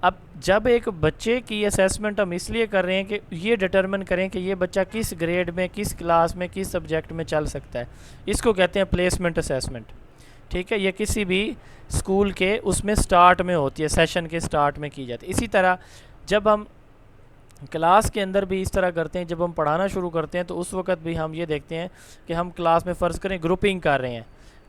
अब जब एक बच्चे की असेसमेंट हम इसलिए कर रहे हैं कि ये डिटरमिन करें कि ये बच्चा किस ग्रेड में, किस क्लास में, किस सब्जेक्ट में चल सकता है, इसको कहते हैं प्लेसमेंट असेसमेंट। ठीक है, ये किसी भी स्कूल के उसमें स्टार्ट में होती है, सेशन के स्टार्ट में की जाती है। इसी तरह जब हम क्लास के अंदर भी इस तरह करते हैं, जब हम पढ़ाना शुरू करते हैं तो उस वक्त भी हम ये देखते हैं कि हम क्लास में फ़र्ज़ करें ग्रुपिंग कर रहे हैं,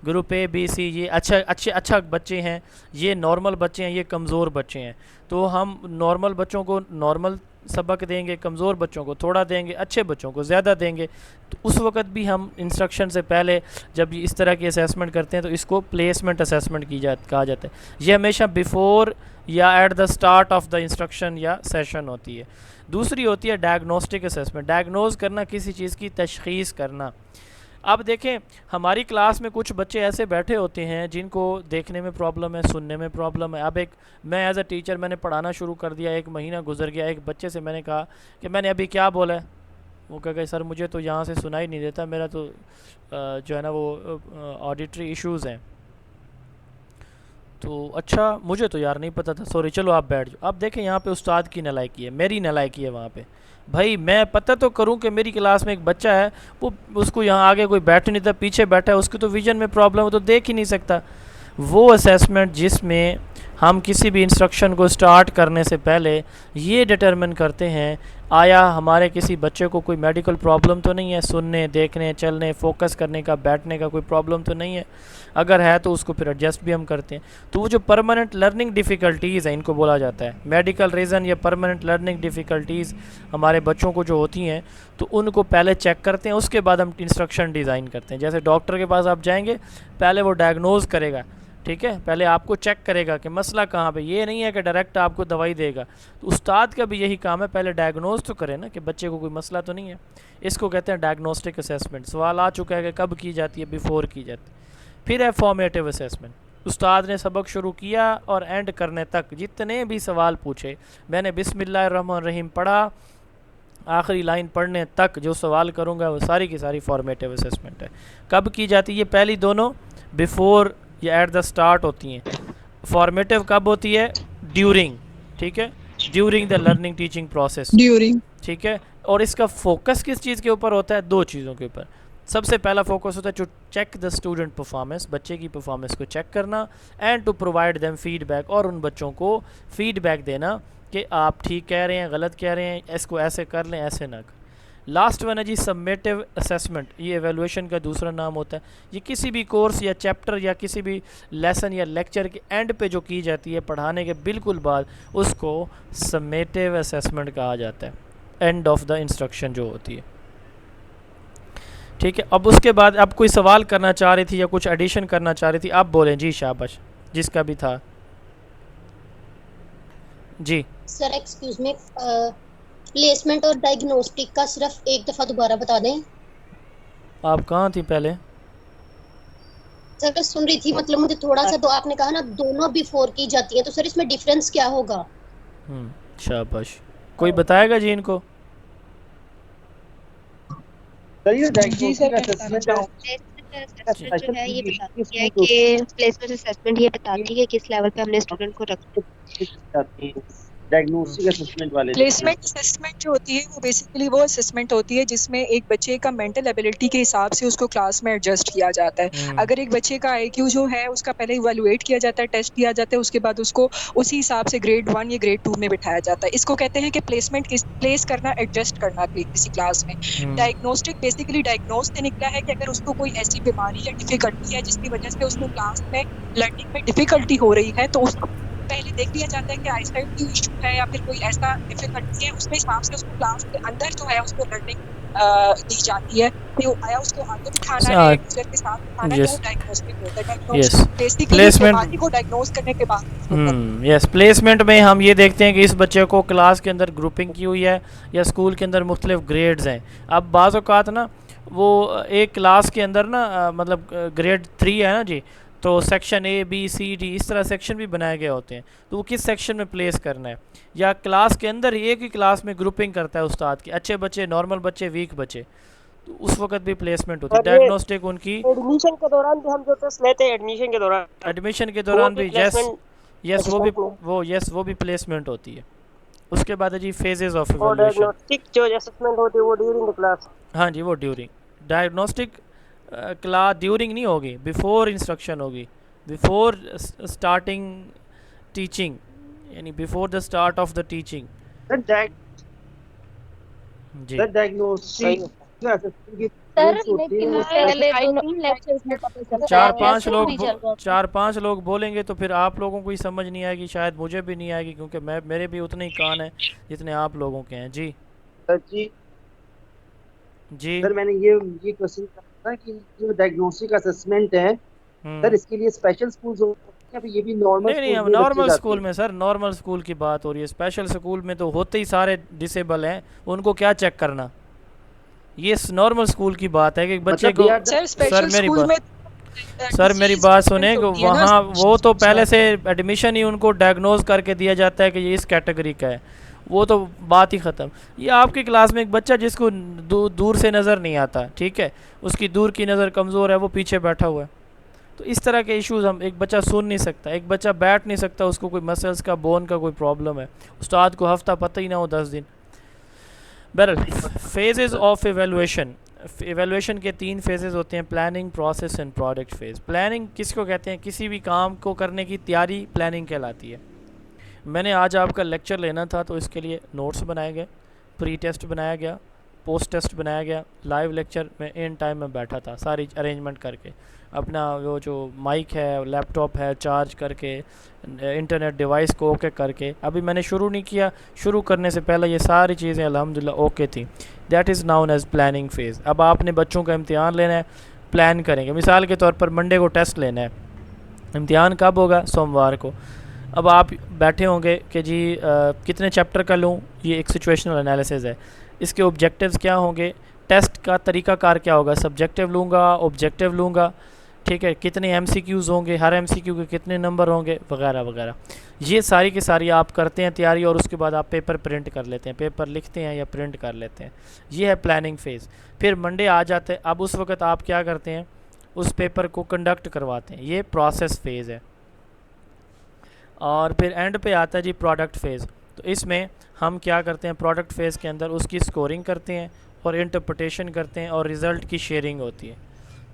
ग्रुप ए बी सी, ये अच्छा बच्चे हैं, ये नॉर्मल बच्चे हैं, ये कमज़ोर बच्चे हैं, तो हम नॉर्मल बच्चों को नॉर्मल सबक देंगे, कमज़ोर बच्चों को थोड़ा देंगे, अच्छे बच्चों को ज़्यादा देंगे। तो उस वक्त भी हम इंस्ट्रक्शन से पहले जब इस तरह की असेसमेंट करते हैं तो इसको प्लेसमेंट असेसमेंट कहा जाता है। ये हमेशा बिफ़ोर या at the start of the instruction या सेशन होती है। दूसरी होती है डायग्नोस्टिक असेसमेंट, डायग्नोज करना, किसी चीज़ की तशख़ीस करना। अब देखें हमारी क्लास में कुछ बच्चे ऐसे बैठे होते हैं जिनको देखने में प्रॉब्लम है, सुनने में प्रॉब्लम है। अब मैं एज अ टीचर मैंने पढ़ाना शुरू कर दिया, 1 महीना गुजर गया, एक बच्चे से मैंने कहा कि मैंने अभी क्या बोला है, वो कह गए सर मुझे तो यहाँ से सुनाई नहीं देता, मेरा तो जो है ना वो ऑडिटरी इश्यूज़ हैं। तो अच्छा मुझे तो यार नहीं पता था, सॉरी, चलो आप बैठ जाओ। अब देखें यहाँ पे उस्ताद की नालायकी है, मेरी नालायकी है वहाँ पे। भाई मैं पता तो करूँ कि मेरी क्लास में एक बच्चा है, वो उसको यहाँ आगे कोई बैठ नहीं था, पीछे बैठा है, उसकी तो विजन में प्रॉब्लम है, तो देख ही नहीं सकता। वो असेसमेंट जिसमें हम किसी भी इंस्ट्रक्शन को स्टार्ट करने से पहले ये डिटरमिन करते हैं आया हमारे किसी बच्चे को कोई मेडिकल प्रॉब्लम तो नहीं है, सुनने, देखने, चलने, फोकस करने का, बैठने का कोई प्रॉब्लम तो नहीं है। अगर है तो उसको फिर एडजस्ट भी हम करते हैं। तो वो जो परमानेंट लर्निंग डिफ़िकल्टीज़ हैं इनको बोला जाता है मेडिकल रीज़न या परमानेंट लर्निंग डिफ़िकल्टीज़ हमारे बच्चों को जो होती हैं तो उनको पहले चेक करते हैं, उसके बाद हम इंस्ट्रक्शन डिज़ाइन करते हैं। जैसे डॉक्टर के पास आप जाएंगे, पहले वो डायग्नोज़ करेगा, ठीक है, पहले आपको चेक करेगा कि मसला कहाँ पे, ये नहीं है कि डायरेक्ट आपको दवाई देगा। तो उस्ताद का भी यही काम है, पहले डायग्नोज तो करें ना कि बच्चे को कोई मसला तो नहीं है। इसको कहते हैं डायग्नोस्टिक असेसमेंट। सवाल आ चुका है कि कब की जाती है, बिफोर की जाती है। फिर है फॉर्मेटिव असेसमेंट। उस्ताद ने सबक शुरू किया और एंड करने तक जितने भी सवाल पूछे, मैंने बिस्मिल्लाहिर्रहमानिर्रहीम पढ़ा, आखिरी लाइन पढ़ने तक जो सवाल करूँगा वो सारी की सारी फॉर्मेटिव असेसमेंट है। कब की जाती है? पहली दोनों बिफोर या एट द स्टार्ट होती हैं। फॉर्मेटिव कब होती है? ड्यूरिंग, ठीक है, during the learning teaching process, during, ठीक है। और इसका फोकस किस चीज़ के ऊपर होता है? दो चीज़ों के ऊपर। सबसे पहला फोकस होता है to check the student performance, बच्चे की परफॉर्मेंस को चेक करना, and to provide them feedback, और उन बच्चों को फीडबैक देना कि आप ठीक कह रहे हैं, गलत कह रहे हैं, इसको ऐसे कर लें, ऐसे ना कर। लास्ट वन है जी समेटिव असेसमेंट। ये एवेलुएशन का दूसरा नाम होता है। ये किसी भी कोर्स या चैप्टर या किसी भी लेसन या लेक्चर के एंड पे जो की जाती है, पढ़ाने के बिल्कुल बाद, उसको समेटिव असेसमेंट कहा जाता है, एंड ऑफ द इंस्ट्रक्शन जो होती है, ठीक है। अब उसके बाद आप कोई सवाल करना चाह रही थी या कुछ एडिशन करना चाह रही थी, आप बोलें जी, शाबाश, जिसका भी था जी। सर एक्सक्यूज मी, प्लेसमेंट और डायग्नोस्टिक का सिर्फ एक दफा दोबारा बता दें। आप कहाँ थी पहले? सर मैं सुन रही थी, मतलब मुझे थोड़ा सा, तो आपने कहा ना दोनों बिफोर की जाती हैं, तो सर इसमें डिफरेंस क्या होगा? शाबाश, कोई बताएगा जी इनको? चलिए जी सर, डायग्नोस्टिक असेसमेंट जो है ये बताती है कि प्लेसमेंट असेसमेंट ये बताती है कि किस लेवल पे हमने स्टूडेंट को रखना है। डायग्नोस्टिक असेसमेंट वाले प्लेसमेंट असेसमेंट जो होती है वो बेसिकली वो असेसमेंट होती है जिसमें एक बच्चे का मेंटल एबिलिटी के हिसाब से उसको क्लास में एडजस्ट किया जाता है। अगर एक बच्चे का आईक्यू जो है उसका पहले इवैल्यूएट किया जाता है, टेस्ट किया जाता है, उसके बाद उसको उसी हिसाब से ग्रेड 1 या ग्रेड 2 में बिठाया जाता है। इसको कहते हैं कि प्लेसमेंट, प्लेस करना, एडजस्ट करना किसी क्लास में। डायग्नोस्टिक बेसिकली डायग्नोज से निकला है कि अगर उसको कोई ऐसी बीमारी या डिफिकल्टी है जिसकी वजह से उसको क्लास में लर्निंग में डिफिकल्टी हो रही है, तो उसको पहले देख लिया जाता है कि आईसाइट की इशू है या फिर कोई ऐसा डिफिकल्टी है, उसके हिसाब से उसको क्लास के अंदर जो है उसको लर्निंग दी जाती है। तो आया उसको आगे बिठाना है, टीचर के साथ बिठाना है, तो डायग्नोस्टिक होता है। डायग्नोस्टिक बेसिकली बीमारी को डायग्नोज करने के बाद यस, प्लेसमेंट में हम ये देखते हैं कि इस बच्चे को क्लास के अंदर ग्रुपिंग की हुई है या स्कूल के अंदर मुख्तलिफ ग्रेड्स हैं। अब बाज़ औक़ात ना वो एक क्लास के अंदर ना मतलब ग्रेड 3 है ना जी, तो section A B C D इस तरह सेक्शन भी बनाए गए होते हैं, तो वो किस सेक्शन में प्लेस करना है। या क्लास के अंदर एक ही क्लास में ग्रुपिंग करता है उस्ताद की, अच्छे बच्चे, नॉर्मल बच्चे, वीक बच्चे, तो उस वक्त भी प्लेसमेंट होती है। डायग्नोस्टिक उनकी एडमिशन के दौरान भी हम जो टेस्ट लेते हैं, एडमिशन के दौरान भी वो भी प्लेसमेंट होती है। उसके बाद है जी फेजेस ऑफ इवैल्यूएशन। डायग्नोस्टिक जो असेसमेंट होती है वो ड्यूरिंग द क्लास। हाँ जी, वो ड्यूरिंग। डायग्नोस्टिक क्लास ड्यूरिंग नहीं होगी, बिफोर इंस्ट्रक्शन होगी, बिफोर स्टार्टिंग टीचिंग, यानी before the start of the teaching जी। डायग्नोस्टिक सर लेकिन पहले 2-3 लेक्चर्स में पता चलता है, 4-5 लोग बोलेंगे तो फिर आप लोगों को ही समझ नहीं आएगी, शायद मुझे भी नहीं आएगी, क्योंकि मेरे भी उतने ही कान हैं जितने आप लोगों के हैं जी। जी सर, मैंने ये क्वेश्चन था कि जो डायग्नोस्टिक असेसमेंट है सर, इसके लिए स्पेशल स्कूल्स होते हैं, ये भी नॉर्मल नहीं, हम नॉर्मल स्कूल में सर, नॉर्मल स्कूल की बात हो रही है। स्पेशल स्कूल में तो होते ही सारे डिसेबल हैं, उनको क्या चेक करना। ये नॉर्मल स्कूल की बात है कि बच्चे को सर मेरी बात सुने, वहाँ वो तो पहले से एडमिशन ही उनको डायग्नोज करके दिया जाता है कि ये इस कैटेगरी का है, वो तो बात ही ख़त्म। ये आपकी क्लास में एक बच्चा जिसको दूर से नज़र नहीं आता, ठीक है, उसकी दूर की नज़र कमज़ोर है, वो पीछे बैठा हुआ है, तो इस तरह के इश्यूज़ हम, एक बच्चा सुन नहीं सकता, एक बच्चा बैठ नहीं सकता, उसको कोई मसल्स का, बोन का कोई प्रॉब्लम है, उस्ताद को हफ्ता पता ही ना हो 10 दिन। बहरहाल फेजेस ऑफ एवेलुएशन, एवेलुएशन के 3 फेजेस होते हैं, planning, process and product phase. Planning किसको कहते हैं? किसी भी काम को करने की तैयारी प्लानिंग कहलाती है। मैंने आज आपका लेक्चर लेना था तो इसके लिए नोट्स बनाए गए, प्री टेस्ट बनाया गया, पोस्ट टेस्ट बनाया गया, लाइव लेक्चर में इन टाइम में बैठा था सारी अरेंजमेंट करके, अपना वो जो माइक है, लैपटॉप है, चार्ज करके, इंटरनेट डिवाइस को ओके करके। अभी मैंने शुरू नहीं किया, शुरू करने से पहले ये सारी चीज़ें अल्हम्दुलिल्लाह ओके थी। That is known as planning phase. अब आपने बच्चों का इम्तिहान लेना है, प्लान करेंगे। मिसाल के तौर पर मंडे को टेस्ट लेना है, इम्तिहान कब होगा? सोमवार को। अब आप बैठे होंगे कि जी कितने चैप्टर का लूँ, ये एक सिचुएशनल एनालिसिस है। इसके ऑब्जेक्टिव्स क्या होंगे, टेस्ट का तरीक़ाकार क्या होगा, सब्जेक्टिव लूँगा, ऑब्जेक्टिव लूँगा, ठीक है, कितने एमसीक्यूज़ होंगे, हर एमसीक्यू के कितने नंबर होंगे, वगैरह वगैरह। ये सारी की सारी आप करते हैं तैयारी, और उसके बाद आप पेपर प्रिंट कर लेते हैं, पेपर लिखते हैं या प्रिंट कर लेते हैं। ये है प्लानिंग फ़ेज़। फिर मंडे आ जाते हैं, अब उस वक्त आप क्या करते हैं, उस पेपर को कंडक्ट करवाते हैं, ये प्रोसेस फ़ेज़ है। और फिर एंड पे आता है जी प्रोडक्ट फ़ेज़। तो इसमें हम क्या करते हैं, प्रोडक्ट फ़ेज़ के अंदर उसकी स्कोरिंग करते हैं और इंटरप्रिटेशन करते हैं और रिज़ल्ट की शेयरिंग होती है।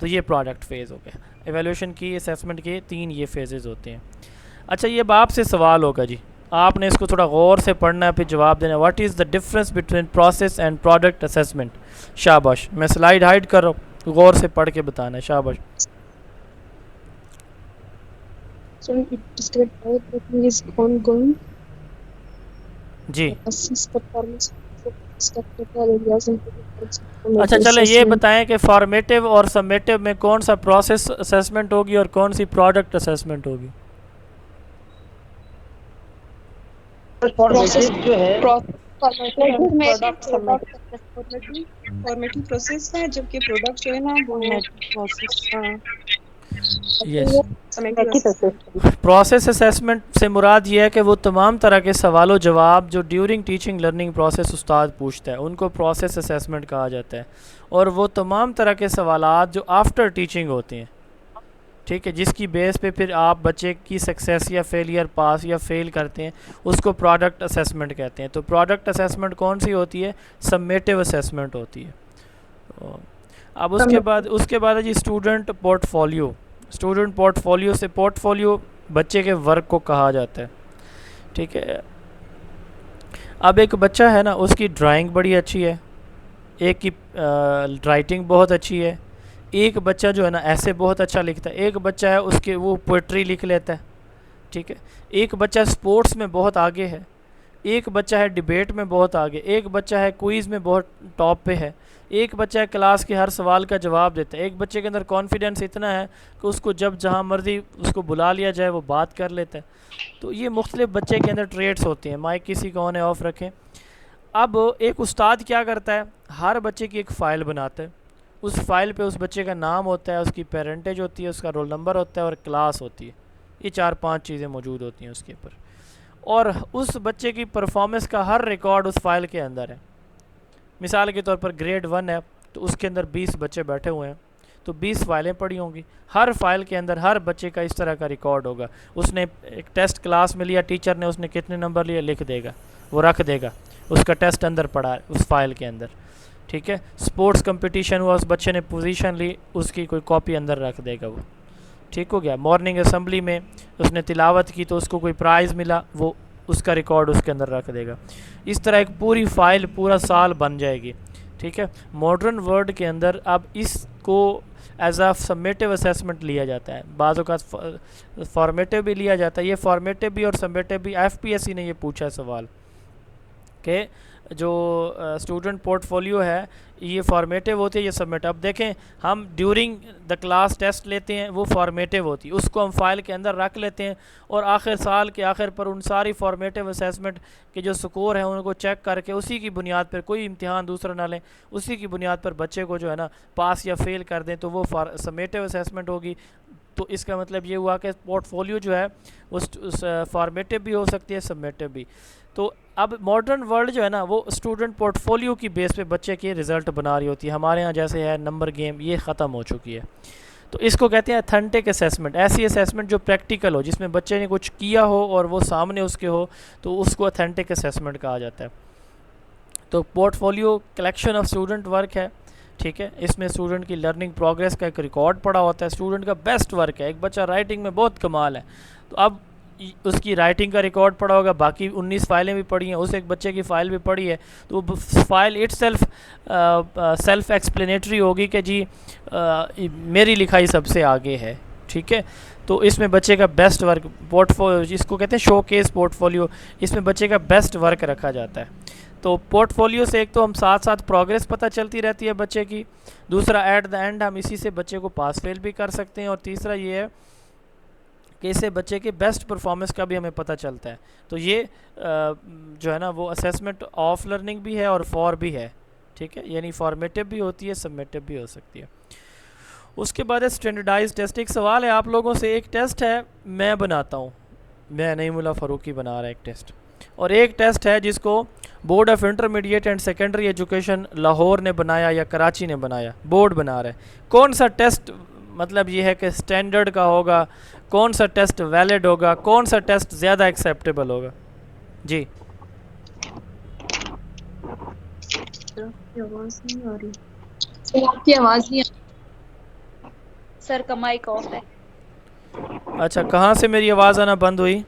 तो ये प्रोडक्ट फ़ेज़ हो गया। एवेल्यूशन की, असेसमेंट के 3 ये फ़ेजेज़ होते हैं। अच्छा, ये अब आपसे सवाल होगा जी, आपने इसको थोड़ा गौर से पढ़ना है, फिर जवाब देना। What is the difference between process and product assessment? शाबाश, मैं स्लाइड हाइड कर रहा हूँ, गौर से पढ़ के बताना है। शाबाश। So it describes how the thing is ongoing. Ji Assess performance of structural areas and अच्छा, चले ये बताएं कि फॉर्मेटिव और समेटिव में कौन सा प्रोसेस असेसमेंट होगी और कौन सी प्रोडक्ट असेसमेंट होगी? फॉर्मेटिव जो है फॉर्मेटिव प्रोसेस है, जबकि प्रोडक्ट जो है ना वो प्रोसेस है। यस, प्रोसेस असेसमेंट से मुराद ये है कि वो तमाम तरह के सवालों जवाब जो ड्यूरिंग टीचिंग लर्निंग प्रोसेस उस्ताद पूछता है उनको प्रोसेस असेसमेंट कहा जाता है। और वो तमाम तरह के सवालात जो आफ्टर टीचिंग होते हैं, ठीक है, जिसकी बेस पे फिर आप बच्चे की सक्सेस या फेलियर, पास या फेल करते हैं, उसको प्रोडक्ट असेसमेंट कहते हैं। तो प्रोडक्ट असेसमेंट कौन सी होती है? सबमेटिव असेसमेंट होती है। अब उसके बाद है जी स्टूडेंट पोर्टफोलियो। स्टूडेंट पोर्टफोलियो से, पोर्टफोलियो बच्चे के वर्क को कहा जाता है, ठीक है। अब एक बच्चा है ना, उसकी ड्राइंग बड़ी अच्छी है, एक की राइटिंग बहुत अच्छी है, एक बच्चा जो है ना ऐसे बहुत अच्छा लिखता है, एक बच्चा है उसके वो पोइट्री लिख लेता है, ठीक है, एक बच्चा स्पोर्ट्स में बहुत आगे है, एक बच्चा है डिबेट में बहुत आगे, एक बच्चा है क्विज़ में बहुत टॉप पे है, एक बच्चा है क्लास के हर सवाल का जवाब देता है, एक बच्चे के अंदर कॉन्फिडेंस इतना है कि उसको जब जहाँ मर्जी उसको बुला लिया जाए वो बात कर लेता है। तो ये मुख्तलिफ बच्चे के अंदर ट्रेड्स होते हैं। माइक किसी को ऑन है ऑफ रखें। अब एक उस्ताद क्या करता है, हर बच्चे की एक फ़ाइल बनाता है, उस फाइल पे उस बच्चे का नाम होता है, उसकी पेरेंटेज होती है, उसका रोल नंबर होता है और क्लास होती है। ये 4-5 चीज़ें मौजूद होती हैं उसके ऊपर, और उस बच्चे की परफॉर्मेंस का हर रिकॉर्ड उस फाइल के अंदर है। मिसाल के तौर पर ग्रेड 1 है तो उसके अंदर 20 बच्चे बैठे हुए हैं, तो 20 फाइलें पड़ी होंगी, हर फाइल के अंदर हर बच्चे का इस तरह का रिकॉर्ड होगा। उसने एक टेस्ट क्लास में लिया, टीचर ने उसने कितने नंबर लिए लिख देगा, वो रख देगा, उसका टेस्ट अंदर पड़ा है उस फाइल के अंदर, ठीक है। स्पोर्ट्स कंपटीशन हुआ, उस बच्चे ने पोजीशन ली, उसकी कोई कॉपी अंदर रख देगा वो, ठीक हो गया। मॉर्निंग असेंबली में उसने तिलावत की तो उसको कोई प्राइज़ मिला, वो उसका रिकॉर्ड उसके अंदर रख देगा। इस तरह एक पूरी फ़ाइल पूरा साल बन जाएगी, ठीक है। मॉडर्न वर्ल्ड के अंदर अब इसको एज आ सबमेटिव असेसमेंट लिया जाता है, बाज़ औक़ात फॉर्मेटिव भी लिया जाता है। ये फॉर्मेटिव भी और सबमेटिव भी, एफपीएससी ने ये पूछा है सवाल कि जो स्टूडेंट पोर्टफोलियो है ये फॉर्मेटिव होती है, ये सबमेटिव। अब देखें, हम ड्यूरिंग द क्लास टेस्ट लेते हैं, वो फॉर्मेटिव होती है, उसको हम फाइल के अंदर रख लेते हैं, और आखिर साल के आखिर पर उन सारी फॉर्मेटिव असेसमेंट के जो स्कोर हैं उनको चेक करके उसी की बुनियाद पर, कोई इम्तिहान दूसरा ना लें, उसी की बुनियाद पर बच्चे को जो है ना पास या फेल कर दें, तो वो सबमेटिव असेसमेंट होगी। तो इसका मतलब ये हुआ कि पोर्टफोलियो जो है वो फॉर्मेटिव भी हो सकती है, सबमेटिव भी। तो अब मॉडर्न वर्ल्ड जो है ना वो स्टूडेंट पोर्टफोलियो की बेस पे बच्चे के रिज़ल्ट बना रही होती है। हमारे यहाँ जैसे है नंबर गेम, ये ख़त्म हो चुकी है। तो इसको कहते हैं अथेंटिक असेसमेंट, ऐसी असेसमेंट जो प्रैक्टिकल हो, जिसमें बच्चे ने कुछ किया हो और वो सामने उसके हो, तो उसको अथेंटिक असेसमेंट कहा जाता है। तो portfolio collection of student work है ठीक है। इसमें स्टूडेंट की लर्निंग प्रोग्रेस का एक रिकॉर्ड पड़ा होता है, स्टूडेंट का बेस्ट वर्क है। एक बच्चा राइटिंग में बहुत कमाल है, तो अब उसकी राइटिंग का रिकॉर्ड पड़ा होगा, बाकी 19 फाइलें भी पड़ी हैं, उस एक बच्चे की फ़ाइल भी पड़ी है, तो फाइल इट सेल्फ एक्सप्लेनेटरी होगी कि जी मेरी लिखाई सबसे आगे है, ठीक है। तो इसमें बच्चे का बेस्ट वर्क पोर्टफोलियो, जिसको कहते हैं शो केस पोर्टफोलियो, इसमें बच्चे का बेस्ट वर्क रखा जाता है। तो पोर्टफोलियो से एक तो हम साथ साथ प्रोग्रेस पता चलती रहती है बच्चे की, दूसरा एट द एंड हम इसी से बच्चे को पास फेल भी कर सकते हैं, और तीसरा ये है कि इससे बच्चे के बेस्ट परफॉर्मेंस का भी हमें पता चलता है। तो ये जो है ना वो असेसमेंट ऑफ लर्निंग भी है और फॉर भी है, ठीक है, यानी फॉर्मेटिव भी होती है, सबमिटिव भी हो सकती है। उसके बाद है स्टैंडर्डाइज टेस्ट। एक सवाल है आप लोगों से, एक टेस्ट है मैं बनाता हूँ, मैं नईमुल्लाह फ़ारूकी बना रहा है एक टेस्ट, और एक टेस्ट है जिसको board of intermediate and secondary education Lahore ने बनाया या कराची ने बनाया, बोर्ड बना रहा है। कौन सा टेस्ट मतलब ये है कि स्टैंडर्ड का होगा, कौन सा टेस्ट वैलिड होगा, कौन सा टेस्ट ज़्यादा एक्सेप्टेबल होगा? जी आपकी आवाज़ नहीं सर का माइक ऑफ है। अच्छा, कहाँ से मेरी आवाज़ आना बंद हुई?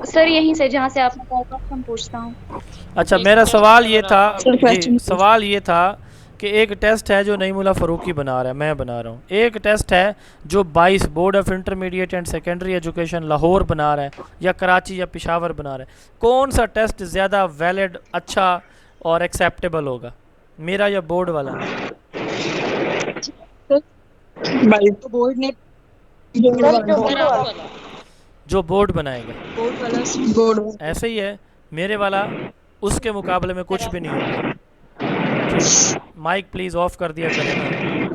सर यहीं से जहाँ से आपने कहा था हम पूछता हूँ। अच्छा, मेरा सवाल ये था जी, सवाल ये था कि एक टेस्ट है जो नईमुल्लाह फ़ारूकी बना रहा है, मैं बना रहा हूँ, एक टेस्ट है जो 22 board of intermediate and secondary education Lahore बना रहा है या कराची या पेशावर बना रहा है। कौन सा टेस्ट ज़्यादा वैलिड, अच्छा और एक्सेप्टेबल होगा, मेरा या बोर्ड वाला? तो बोर्ड ने जो बोर्ड बनाएगा, बोर्ड ऐसे ही है मेरे वाला, उसके मुकाबले में कुछ भी नहीं होगा। माइक प्लीज़ ऑफ कर दिया करें,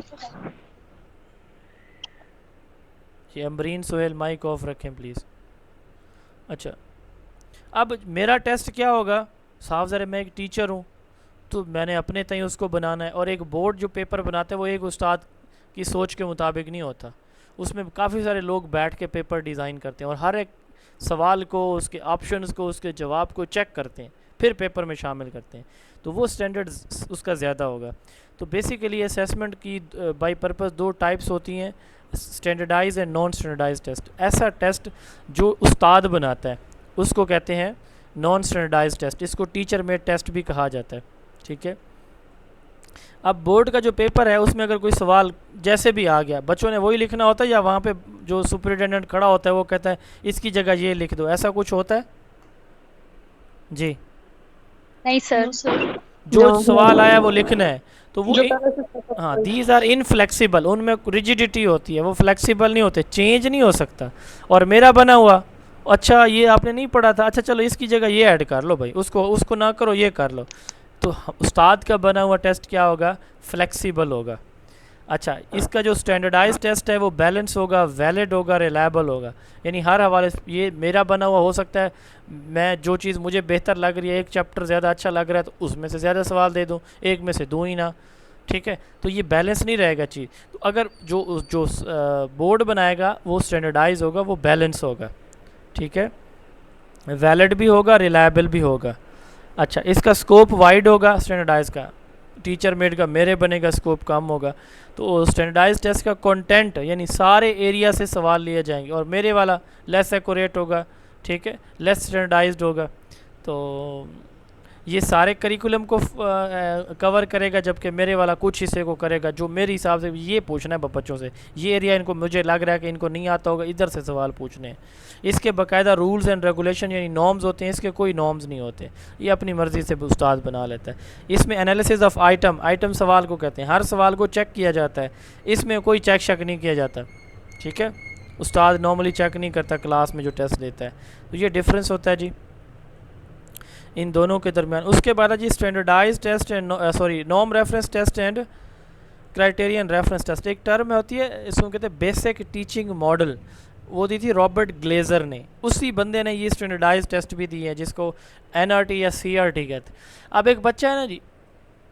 ये अमरीन सोहेल माइक ऑफ रखें प्लीज़। अच्छा, अब मेरा टेस्ट क्या होगा, साफ ज़रा मैं एक टीचर हूँ तो मैंने अपने तय उसको बनाना है, और एक बोर्ड जो पेपर बनाते हैं वो एक उस्ताद की सोच के मुताबिक नहीं होता, उसमें काफ़ी सारे लोग बैठ के पेपर डिज़ाइन करते हैं और हर एक सवाल को, उसके ऑप्शंस को, उसके जवाब को चेक करते हैं, फिर पेपर में शामिल करते हैं, तो वो स्टैंडर्ड उसका ज़्यादा होगा। तो बेसिकली असेसमेंट की बाय पर्पस 2 टाइप्स होती हैं, standardise and non standardise test. ऐसा टेस्ट जो उस्ताद बनाता है उसको कहते हैं नॉन स्टैंडर्डाइज टेस्ट, इसको टीचर मेड टेस्ट भी कहा जाता है, ठीक है। अब बोर्ड का जो पेपर है उसमें अगर कोई सवाल जैसे भी आ गया, बच्चों ने वही लिखना होता है या वहाँ पे जो सुपरिटेंडेंट खड़ा होता है वो कहता है इसकी जगह ये लिख दो, ऐसा कुछ होता है? जी नहीं सर, जो सवाल आया वो लिखना है, तो वो हाँ, दीज आर इनफ्लेक्सिबल, उनमें रिजिडिटी होती है, वो फ्लेक्सिबल नहीं होते, चेंज नहीं हो सकता। और मेरा बना हुआ, अच्छा ये आपने नहीं पढ़ा था, अच्छा चलो इसकी जगह ये ऐड कर लो भाई, उसको ना करो, ये कर लो। तो उस्ताद का बना हुआ टेस्ट क्या होगा? फ्लेक्सिबल होगा। अच्छा, इसका जो स्टैंडर्डाइज टेस्ट है वो बैलेंस होगा, वैलिड होगा, रिलायबल होगा, यानी हर हवाले से। ये मेरा बना हुआ हो सकता है, मैं जो चीज़ मुझे बेहतर लग रही है, एक चैप्टर ज़्यादा अच्छा लग रहा है तो उसमें से ज़्यादा सवाल दे दूँ, एक में से दूँ ही ना, ठीक है। तो ये बैलेंस नहीं रहेगा चीज़। तो अगर जो बोर्ड बनाएगा वो स्टैंडर्डाइज होगा, वो बैलेंस होगा, ठीक है, वैलिड भी होगा, रिलायबल भी होगा। अच्छा, इसका स्कोप वाइड होगा, स्टैंडर्डाइज का, टीचर मेड का मेरे बनेगा स्कोप कम होगा। तो स्टैंडर्डाइज टेस्ट का कंटेंट यानी सारे एरिया से सवाल लिए जाएंगे, और मेरे वाला लेस एक्यूरेट होगा, ठीक है, लेस स्टैंडर्डाइज्ड होगा। तो ये सारे करिकुलम को कवर करेगा, जबकि मेरे वाला कुछ हिस्से को करेगा, जो मेरे हिसाब से ये पूछना है बच्चों से, ये एरिया इनको मुझे लग रहा है कि इनको नहीं आता होगा, इधर से सवाल पूछने हैं। इसके बाकायदा रूल्स एंड रेगुलेशन यानी नॉर्म्स होते हैं, इसके कोई नॉर्म्स नहीं होते, ये अपनी मर्ज़ी से उस्ताद बना लेता है। इसमें एनालिसिस ऑफ आइटम सवाल को कहते हैं, हर सवाल को चेक किया जाता है, इसमें कोई चेक शक नहीं किया जाता, ठीक है। उस्ताद नॉर्मली चेक नहीं करता क्लास में जो टेस्ट लेता है, तो ये डिफरेंस होता है जी इन दोनों के दरमियान। उसके बाद जी standardize test and norm reference test and criterion reference test. एक टर्म होती है, इसको कहते हैं बेसिक टीचिंग मॉडल, वो दी थी रॉबर्ट ग्लेजर ने, उसी बंदे ने ये स्टैंडर्डाइज टेस्ट भी दी है, जिसको एनआरटी या सीआरटी कहते हैं। अब एक बच्चा है ना जी,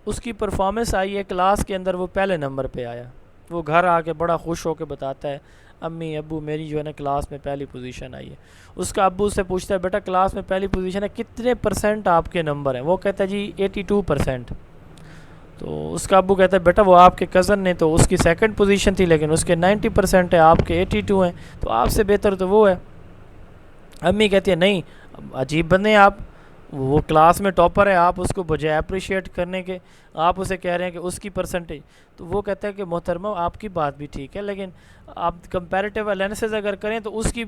उसकी परफॉर्मेंस आई है क्लास के अंदर, वो पहले नंबर पे आया, वो घर आके बड़ा खुश होकर बताता है अम्मी अब्बू मेरी जो है ना क्लास में पहली पोजीशन आई है। उसका अब्बू से पूछता है बेटा क्लास में पहली पोजीशन है, कितने % आपके नंबर हैं? वो कहता है जी 82%। तो उसका अब्बू कहता है बेटा वो आपके कज़न ने तो उसकी सेकंड पोजीशन थी लेकिन उसके 90% है, आपके 82 हैं, तो आपसे बेहतर तो वो है। अम्मी कहती है नहीं, अजीब बंदे हैं आप, वो क्लास में टॉपर है, आप उसको बजाय अप्रिशिएट करने के आप उसे कह रहे हैं कि उसकी परसेंटेज। तो वो कहता है कि मोहतरमा आपकी बात भी ठीक है, लेकिन आप कंपैरेटिव एनालिसिस अगर करें तो उसकी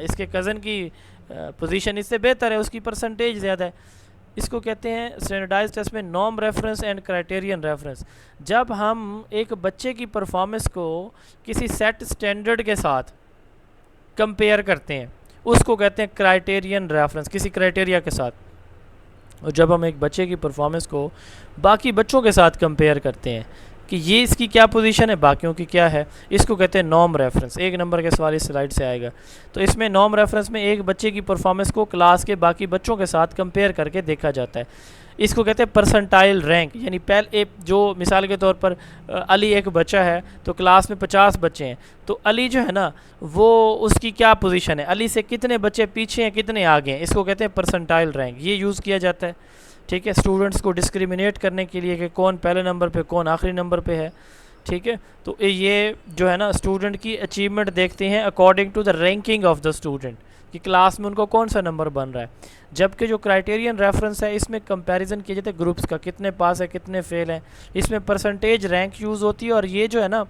इसके कज़न की पोजीशन इससे बेहतर है, उसकी परसेंटेज ज़्यादा है। इसको कहते हैं स्टैंडर्डाइज्ड टेस्ट में norm reference and criterion reference. जब हम एक बच्चे की परफॉर्मेंस को किसी सेट स्टैंडर्ड के साथ कंपेयर करते हैं उसको कहते हैं क्राइटेरियन रेफरेंस, किसी क्राइटेरिया के साथ। और जब हम एक बच्चे की परफॉर्मेंस को बाकी बच्चों के साथ कंपेयर करते हैं कि ये इसकी क्या पोजीशन है, बाकियों की क्या है, इसको कहते हैं नॉर्म रेफरेंस। 1 नंबर के सवाल इस स्लाइड से आएगा। तो इसमें नॉर्म रेफरेंस में एक बच्चे की परफॉर्मेंस को क्लास के बाकी बच्चों के साथ कंपेयर करके देखा जाता है। इसको कहते हैं परसेंटाइल रैंक, यानी पहले जो मिसाल के तौर पर अली एक बच्चा है तो क्लास में 50 बच्चे हैं, तो अली जो है ना वो उसकी क्या पोजीशन है, अली से कितने बच्चे पीछे हैं कितने आगे हैं, इसको कहते हैं परसेंटाइल रैंक। ये यूज़ किया जाता है, ठीक है, स्टूडेंट्स को डिस्क्रिमिनेट करने के लिए कि कौन पहले नंबर पे कौन आखिरी नंबर पे है, ठीक है। तो ये जो है ना स्टूडेंट की अचीवमेंट देखते हैं according to the ranking of the student कि क्लास में उनको कौन सा नंबर बन रहा है। जबकि जो क्राइटेरियन रेफरेंस है इसमें कंपैरिजन किया जाता है ग्रुप्स का, कितने पास है कितने फेल हैं, इसमें परसेंटेज रैंक यूज़ होती है। और ये जो है ना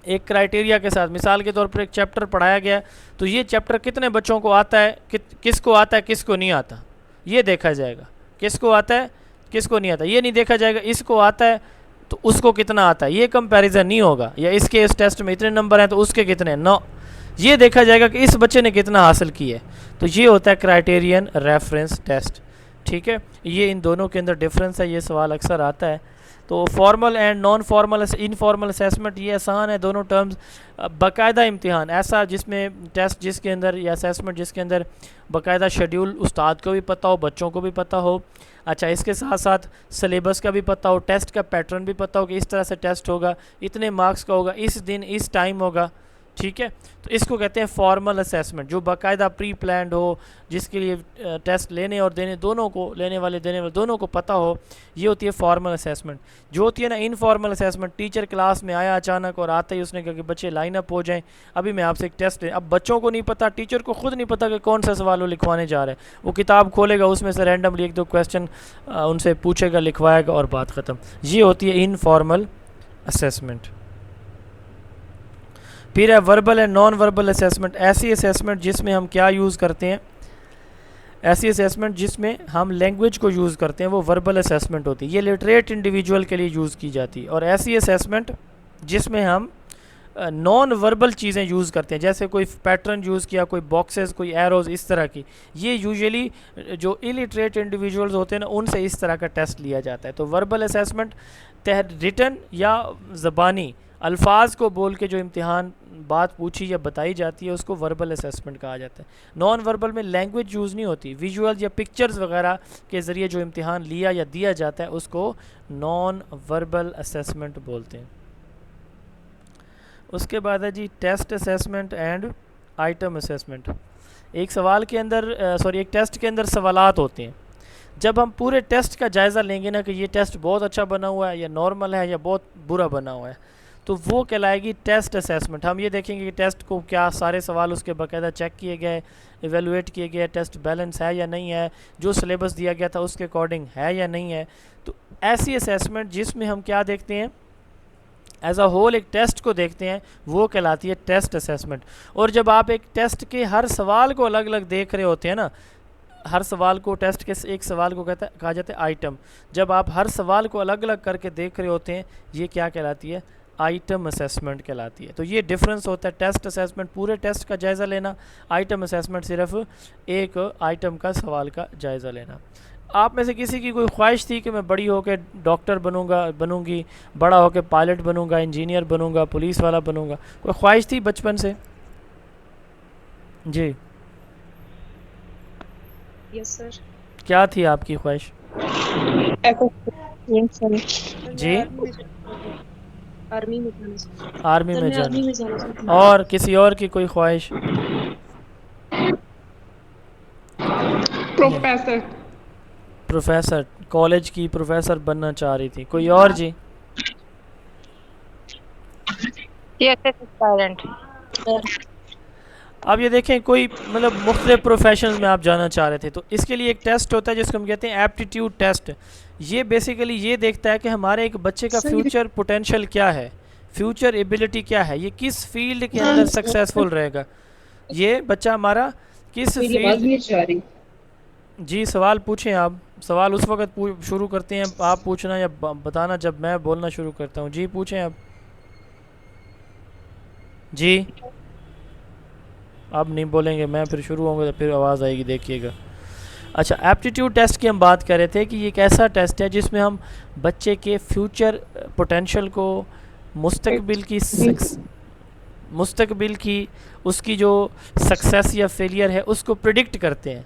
एक क्राइटेरिया के साथ, मिसाल के तौर पर एक चैप्टर पढ़ाया गया तो ये चैप्टर कितने बच्चों को आता है, किसको आता है किसको नहीं आता, ये देखा जाएगा। किसको आता है किसको नहीं आता, ये नहीं देखा जाएगा इसको आता है तो उसको कितना आता है, ये कंपैरिजन नहीं होगा। या इसके इस टेस्ट में इतने नंबर हैं तो उसके कितने, नो, ये देखा जाएगा कि इस बच्चे ने कितना हासिल किया है। तो ये होता है क्राइटेरियन रेफरेंस टेस्ट, ठीक है। ये इन दोनों के अंदर डिफरेंस है, ये सवाल अक्सर आता है। तो formal and non formal informal assessment, ये आसान है दोनों टर्म्स। बाकायदा इम्तिहान ऐसा जिसमें टेस्ट जिसके अंदर या असेसमेंट जिसके अंदर बाकायदा शेड्यूल उस्ताद को भी पता हो, बच्चों को भी पता हो, अच्छा इसके साथ साथ सिलेबस का भी पता हो, टेस्ट का पैटर्न भी पता हो कि इस तरह से टेस्ट होगा, इतने मार्क्स का होगा, इस दिन इस टाइम होगा, ठीक है। तो इसको कहते हैं फॉर्मल असेसमेंट, जो बाकायदा प्री प्लान्ड हो, जिसके लिए टेस्ट लेने और देने दोनों को, लेने वाले देने वाले दोनों को पता हो, ये होती है फॉर्मल असेसमेंट। जो होती है ना इनफॉर्मल असेसमेंट, टीचर क्लास में आया अचानक और आते ही उसने कहा कि बच्चे लाइन अप हो जाएं, अभी मैं आपसे एक टेस्ट ले। अब बच्चों को नहीं पता, टीचर को खुद नहीं पता कि कौन सा सवाल वो लिखवाने जा रहे हैं, वो किताब खोलेगा उसमें से रैंडमली 1-2 क्वेश्चन उनसे पूछेगा, लिखवाएगा और बात ख़त्म। ये होती है इनफॉर्मल असेसमेंट। फिर है verbal and non verbal assessment. ऐसी असेसमेंट जिसमें हम क्या यूज़ करते हैं, ऐसी असेसमेंट जिसमें हम लैंग्वेज को यूज़ करते हैं वो वर्बल असेसमेंट होती है, ये लिटरेट इंडिविजुअल के लिए यूज़ की जाती है। और ऐसी असेसमेंट जिसमें हम नॉन वर्बल चीज़ें यूज़ करते हैं, जैसे कोई पैटर्न यूज़ किया, कोई बॉक्सेस, कोई एरोज़, इस तरह की, ये यूजुअली जो इलिटरेट इंडिविजुअल्स होते हैं ना उनसे इस तरह का टेस्ट लिया जाता है। तो वर्बल असेसमेंट रिटन या ज़बानी अल्फाज को बोल के जो इम्तिहान बात पूछी या बताई जाती है उसको वर्बल असेसमेंट कहा जाता है। नॉन वर्बल में लैंग्वेज यूज़ नहीं होती, विजुअल या पिक्चर्स वगैरह के ज़रिए जो इम्तिहान लिया या दिया जाता है उसको नॉन वर्बल असेसमेंट बोलते हैं। उसके बाद है जी test assessment and item assessment. एक सवाल के अंदर एक टेस्ट के अंदर सवालात होते हैं। जब हम पूरे टेस्ट का जायज़ा लेंगे ना कि ये टेस्ट बहुत अच्छा बना हुआ है या नॉर्मल है या बहुत बुरा बना हुआ है, तो वो कहलाएगी टेस्ट असेसमेंट। हम ये देखेंगे कि टेस्ट को क्या सारे सवाल उसके बाकायदा चेक किए गए, एवेलुएट किए गए, टेस्ट बैलेंस है या नहीं है, जो सिलेबस दिया गया था उसके अकॉर्डिंग है या नहीं है। तो ऐसी असेसमेंट जिसमें हम क्या देखते हैं, एज अ होल एक टेस्ट को देखते हैं, वो कहलाती है टेस्ट असेसमेंट। और जब आप एक टेस्ट के हर सवाल को अलग अलग देख रहे होते हैं ना, हर सवाल को टेस्ट के एक सवाल को कहा जाता है आइटम। जब आप हर सवाल को अलग अलग करके देख रहे होते हैं, ये क्या कहलाती है, आइटम असेसमेंट कहलाती है। तो ये डिफरेंस होता है, टेस्ट असेसमेंट पूरे टेस्ट का जायज़ा लेना, आइटम असेसमेंट सिर्फ एक आइटम का सवाल का जायज़ा लेना। आप में से किसी की कोई ख्वाहिश थी कि मैं बड़ी होकर डॉक्टर बनूंगी, बड़ा होकर पायलट बनूंगा, इंजीनियर बनूंगा, पुलिस वाला बनूंगा, कोई ख्वाहिश थी बचपन से? जी यस सर। क्या थी आपकी ख्वाहिश? जी आर्मी में जाना। आर्मी में जाना। और किसी और की कोई ख्वाहिश? प्रोफेसर, कॉलेज की प्रोफेसर बनना चाह रही थी। कोई और जी? अब ये देखें, कोई मतलब मुख्तलिफ प्रोफेशंस में आप जाना चाह रहे थे, तो इसके लिए एक टेस्ट होता है जिसको हम कहते हैं एप्टीट्यूड टेस्ट। ये बेसिकली ये देखता है कि हमारे एक बच्चे का फ्यूचर पोटेंशियल क्या है, फ्यूचर एबिलिटी क्या है, ये किस फील्ड के अंदर सक्सेसफुल रहेगा, ये बच्चा हमारा किस फील्ड। जी सवाल पूछें आप। सवाल उस वक्त शुरू करते हैं आप पूछना या बताना जब मैं बोलना शुरू करता हूँ। जी पूछें आप। जी अब नहीं बोलेंगे, मैं फिर शुरू होंगे तो फिर आवाज़ आएगी, देखिएगा। अच्छा, एप्टीट्यूड टेस्ट की हम बात कर रहे थे कि ये एक ऐसा टेस्ट है जिसमें हम बच्चे के फ्यूचर पोटेंशियल को, मुस्तकबिल की उसकी जो सक्सेस या फेलियर है उसको प्रिडिक्ट करते हैं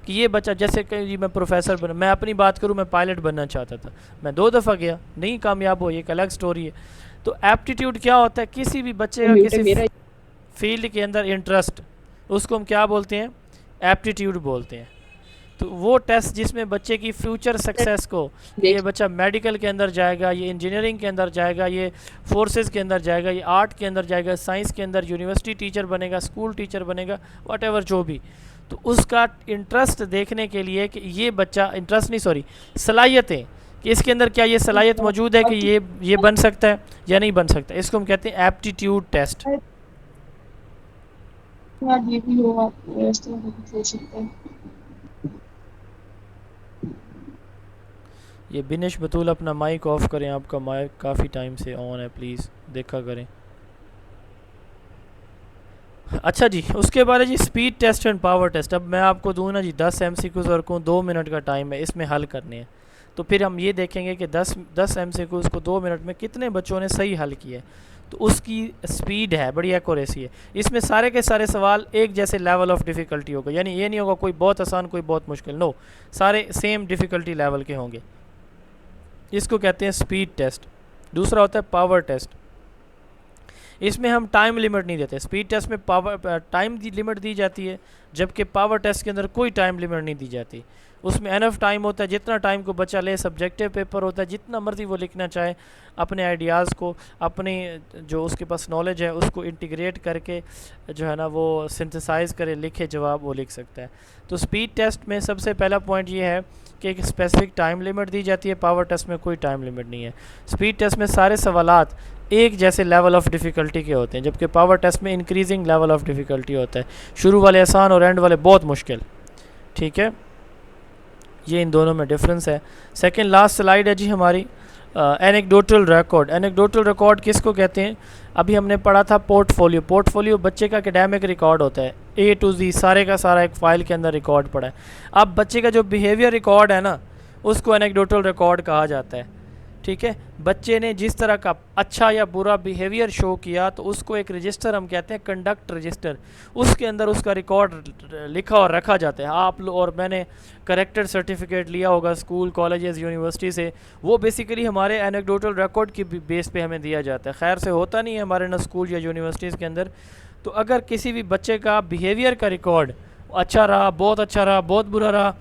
कि ये बच्चा, जैसे कि जी मैं प्रोफेसर बना, मैं अपनी बात करूँ, मैं पायलट बनना चाहता था, मैं 2 दफ़ा गया, नहीं कामयाब हो, ये एक अलग स्टोरी है। तो एप्टीट्यूड क्या होता है? किसी भी बच्चे का किसी फील्ड के अंदर इंटरेस्ट, उसको हम क्या बोलते हैं? एप्टीट्यूड बोलते हैं। तो वो टेस्ट जिसमें बच्चे की फ्यूचर सक्सेस को, ये बच्चा मेडिकल के अंदर जाएगा, ये इंजीनियरिंग के अंदर जाएगा, ये फोर्सेस के अंदर जाएगा, ये आर्ट के अंदर जाएगा, साइंस के अंदर यूनिवर्सिटी टीचर बनेगा, स्कूल टीचर बनेगा, व्हाटएवर जो भी, तो उसका इंटरेस्ट देखने के लिए कि ये बच्चा, इंटरेस्ट नहीं सॉरी, सलाहियतें, कि इसके अंदर क्या ये सलाहियत मौजूद है कि ये बन सकता है या नहीं बन सकता, इसको हम कहते हैं एप्टीट्यूड टेस्ट। ये बिनिश बतूल अपना माइक ऑफ करें, आपका माइक काफ़ी टाइम से ऑन है, प्लीज़ देखा करें। अच्छा जी, उसके बाद है जी speed test and power test. अब मैं आपको दूँ ना जी 10 MCQs और को 2 मिनट का टाइम है, इसमें हल करने हैं, तो फिर हम ये देखेंगे कि 10 MCQs को 2 मिनट में कितने बच्चों ने सही हल किया, तो उसकी स्पीड है, बड़ी एक्यूरेसी है। इसमें सारे के सारे सवाल एक जैसे लेवल ऑफ डिफ़िकल्टी होगा, यानी ये नहीं होगा कोई बहुत आसान कोई बहुत मुश्किल, नो, सारे सेम डिफ़िकल्टी लेवल के होंगे। इसको कहते हैं स्पीड टेस्ट। दूसरा होता है पावर टेस्ट। इसमें हम टाइम लिमिट नहीं देते। स्पीड टेस्ट में टाइम लिमिट दी जाती है, जबकि पावर टेस्ट के अंदर कोई टाइम लिमिट नहीं दी जाती। उसमें एनफ टाइम होता है, जितना टाइम को बच्चा ले, सब्जेक्टिव पेपर होता है, जितना मर्जी वो लिखना चाहे, अपने आइडियाज़ को, अपनी जो उसके पास नॉलेज है उसको इंटीग्रेट करके जो है ना वो सिंथेसाइज करे, लिखे, जवाब वो लिख सकता है। तो स्पीड टेस्ट में सबसे पहला पॉइंट ये है कि एक स्पेसिफिक टाइम लिमिट दी जाती है, पावर टेस्ट में कोई टाइम लिमिट नहीं है। स्पीड टेस्ट में सारे सवालात एक जैसे लेवल ऑफ डिफ़िकल्टी के होते हैं, जबकि पावर टेस्ट में इंक्रीजिंग लेवल ऑफ डिफ़िकल्टी होता है, शुरू वाले आसान और एंड वाले बहुत मुश्किल। ठीक है, ये इन दोनों में डिफरेंस है। सेकंड लास्ट स्लाइड है जी हमारी एनेक्डोटल रिकॉर्ड। एनेक्डोटल रिकॉर्ड किसको कहते हैं? अभी हमने पढ़ा था पोर्टफोलियो। पोर्टफोलियो बच्चे का एकेडमिक रिकॉर्ड होता है, A to Z सारे का सारा एक फ़ाइल के अंदर रिकॉर्ड पड़ा है। अब बच्चे का जो बिहेवियर रिकॉर्ड है ना, उसको एनेक्डोटल रिकॉर्ड कहा जाता है। ठीक है, बच्चे ने जिस तरह का अच्छा या बुरा बिहेवियर शो किया तो उसको एक रजिस्टर हम कहते हैं, कंडक्ट रजिस्टर, उसके अंदर उसका रिकॉर्ड लिखा और रखा जाता है। आप और मैंने करेक्टर सर्टिफिकेट लिया होगा स्कूल, कॉलेजेस, यूनिवर्सिटी से, वो बेसिकली हमारे एनेक्डोटल रिकॉर्ड की बेस पे हमें दिया जाता है। खैर से होता नहीं है हमारे ना स्कूल या यूनिवर्सिटीज़ के अंदर। तो अगर किसी भी बच्चे का बिहेवियर का रिकॉर्ड अच्छा रहा, बहुत अच्छा रहा, बहुत बुरा रहा,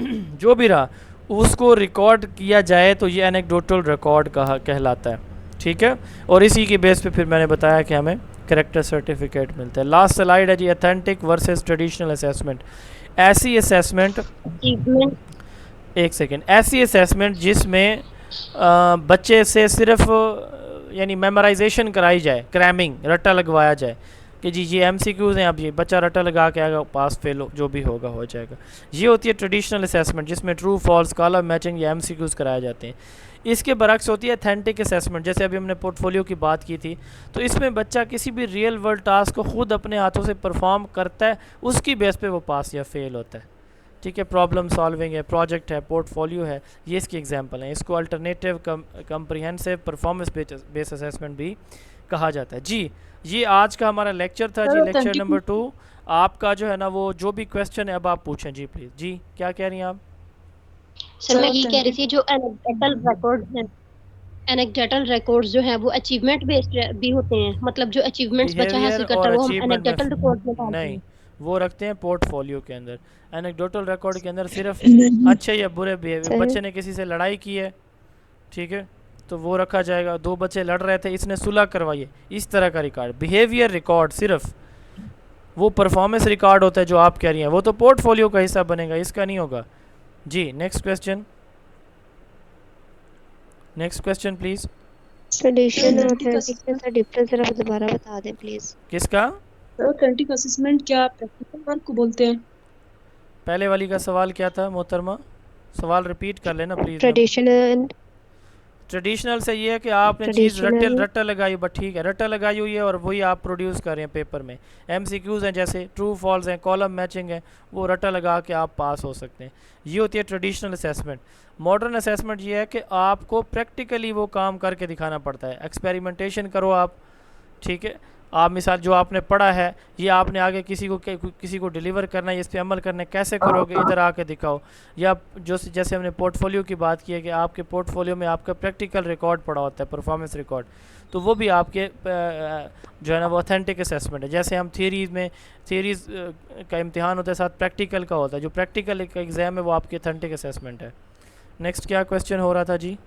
जो भी रहा, उसको रिकॉर्ड किया जाए तो ये एनेक्डोटल रिकॉर्ड कहलाता है। ठीक है, और इसी की बेस पे फिर मैंने बताया कि हमें करेक्टर सर्टिफिकेट मिलता है। लास्ट स्लाइड है जी ऑथेंटिक वर्सेस ट्रेडिशनल असेसमेंट। ऐसी असेसमेंट, एक सेकेंड, ऐसी असेसमेंट जिसमें बच्चे से सिर्फ यानी मेमोराइजेशन कराई जाए, क्रैमिंग, रट्टा लगवाया जाए कि जी ये MCQs हैं, अब ये बच्चा रट्टा लगा के आएगा, पास फेल जो भी होगा हो जाएगा। ये होती है ट्रेडिशनल असेसमेंट, जिसमें ट्रू फॉल्स, कॉलम मैचिंग या MCQs कराए जाते हैं। इसके बरक्स होती है अथेंटिक असेसमेंट, जैसे अभी हमने पोर्टफोलियो की बात की थी। तो इसमें बच्चा किसी भी रियल वर्ल्ड टास्क को खुद अपने हाथों से परफॉर्म करता है, उसकी बेस पे वो पास या फेल होता है। ठीक है, प्रॉब्लम सॉल्विंग है, प्रोजेक्ट है, पोर्टफोलियो है, ये इसकी एग्जांपल हैं। इसको alternative comprehensive performance based assessment भी कहा जाता है। जी ये आज का हमारा लेक्चर था जी, लेक्चर नंबर 2। आपका जो है ना वो जो भी क्वेश्चन है अब आप पूछें जी प्लीज़। जी क्या कह रही हैं आप? सर मैं ये कह रही थी, जो एनेक्डोटल रिकॉर्ड्स जो हैं वो अचीवमेंट बेस्ड भी होते हैं, मतलब जो अचीवमेंट्स बच्चा हासिल करता है वो हम एनेक्डोटल रिकॉर्ड में डालते हैं। नहीं, वो रखते हैं पोर्टफोलियो के अंदर। एनेक्डोटल रिकॉर्ड के अंदर सिर्फ अच्छे या बुरे बिहेवियर, बच्चे ने किसी से लड़ाई की है, ठीक है, तो वो रखा जाएगा। 2 बच्चे लड़ रहे थे, इसने सुलह करवाई है, इस तरह का रिकॉर्ड। बिहेवियर रिकॉर्ड सिर्फ वो परफॉर्मेंस रिकॉर्ड होता है जो आप कह रही हैं, वो तो पोर्टफोलियो का हिस्सा बनेगा, इसका नहीं होगा जी। Next question, next question please. Tradition और ऑथेंटिक में सर डिफरेंस जरा दोबारा बता दें प्लीज। किसका? ऑथेंटिक असेसमेंट क्या प्रैक्टिकल वर्क को बोलते हैं? पहले वाली का सवाल क्या था मोहतरमा? सवाल रिपीट कर लेना प्लीज। ट्रेडिशनल, ट्रेडिशनल से ये है कि आपने चीज़ रट्टा लगाई, बट ठीक है, रट्टा लगाई हुई है और वही आप प्रोड्यूस कर रहे हैं पेपर में। MCQs हैं जैसे ट्रू फॉल्स हैं, कॉलम मैचिंग है, वो रट्टा लगा के आप पास हो सकते हैं। ये होती है ट्रेडिशनल असेसमेंट। मॉडर्न असेसमेंट ये है कि आपको प्रैक्टिकली वो काम करके दिखाना पड़ता है, एक्सपेरिमेंटेशन करो आप, ठीक है। आप मिसाल जो आपने पढ़ा है ये आपने आगे किसी को डिलीवर करना है, इस पे अमल करना है, कैसे करोगे इधर आके दिखाओ। या जो जैसे हमने पोर्टफोलियो की बात की है कि आपके पोर्टफोलियो में आपका प्रैक्टिकल रिकॉर्ड पड़ा होता है, परफॉर्मेंस रिकॉर्ड, तो वो भी आपके जो है ना वो ऑथेंटिक असेसमेंट है। जैसे हम थ्योरीज का इम्तिहान होता है, साथ प्रैक्टिकल का होता है, जो प्रैक्टिकल का एग्ज़ाम है वो आपकी ऑथेंटिक असेसमेंट है। नेक्स्ट क्या क्वेश्चन हो रहा था जी?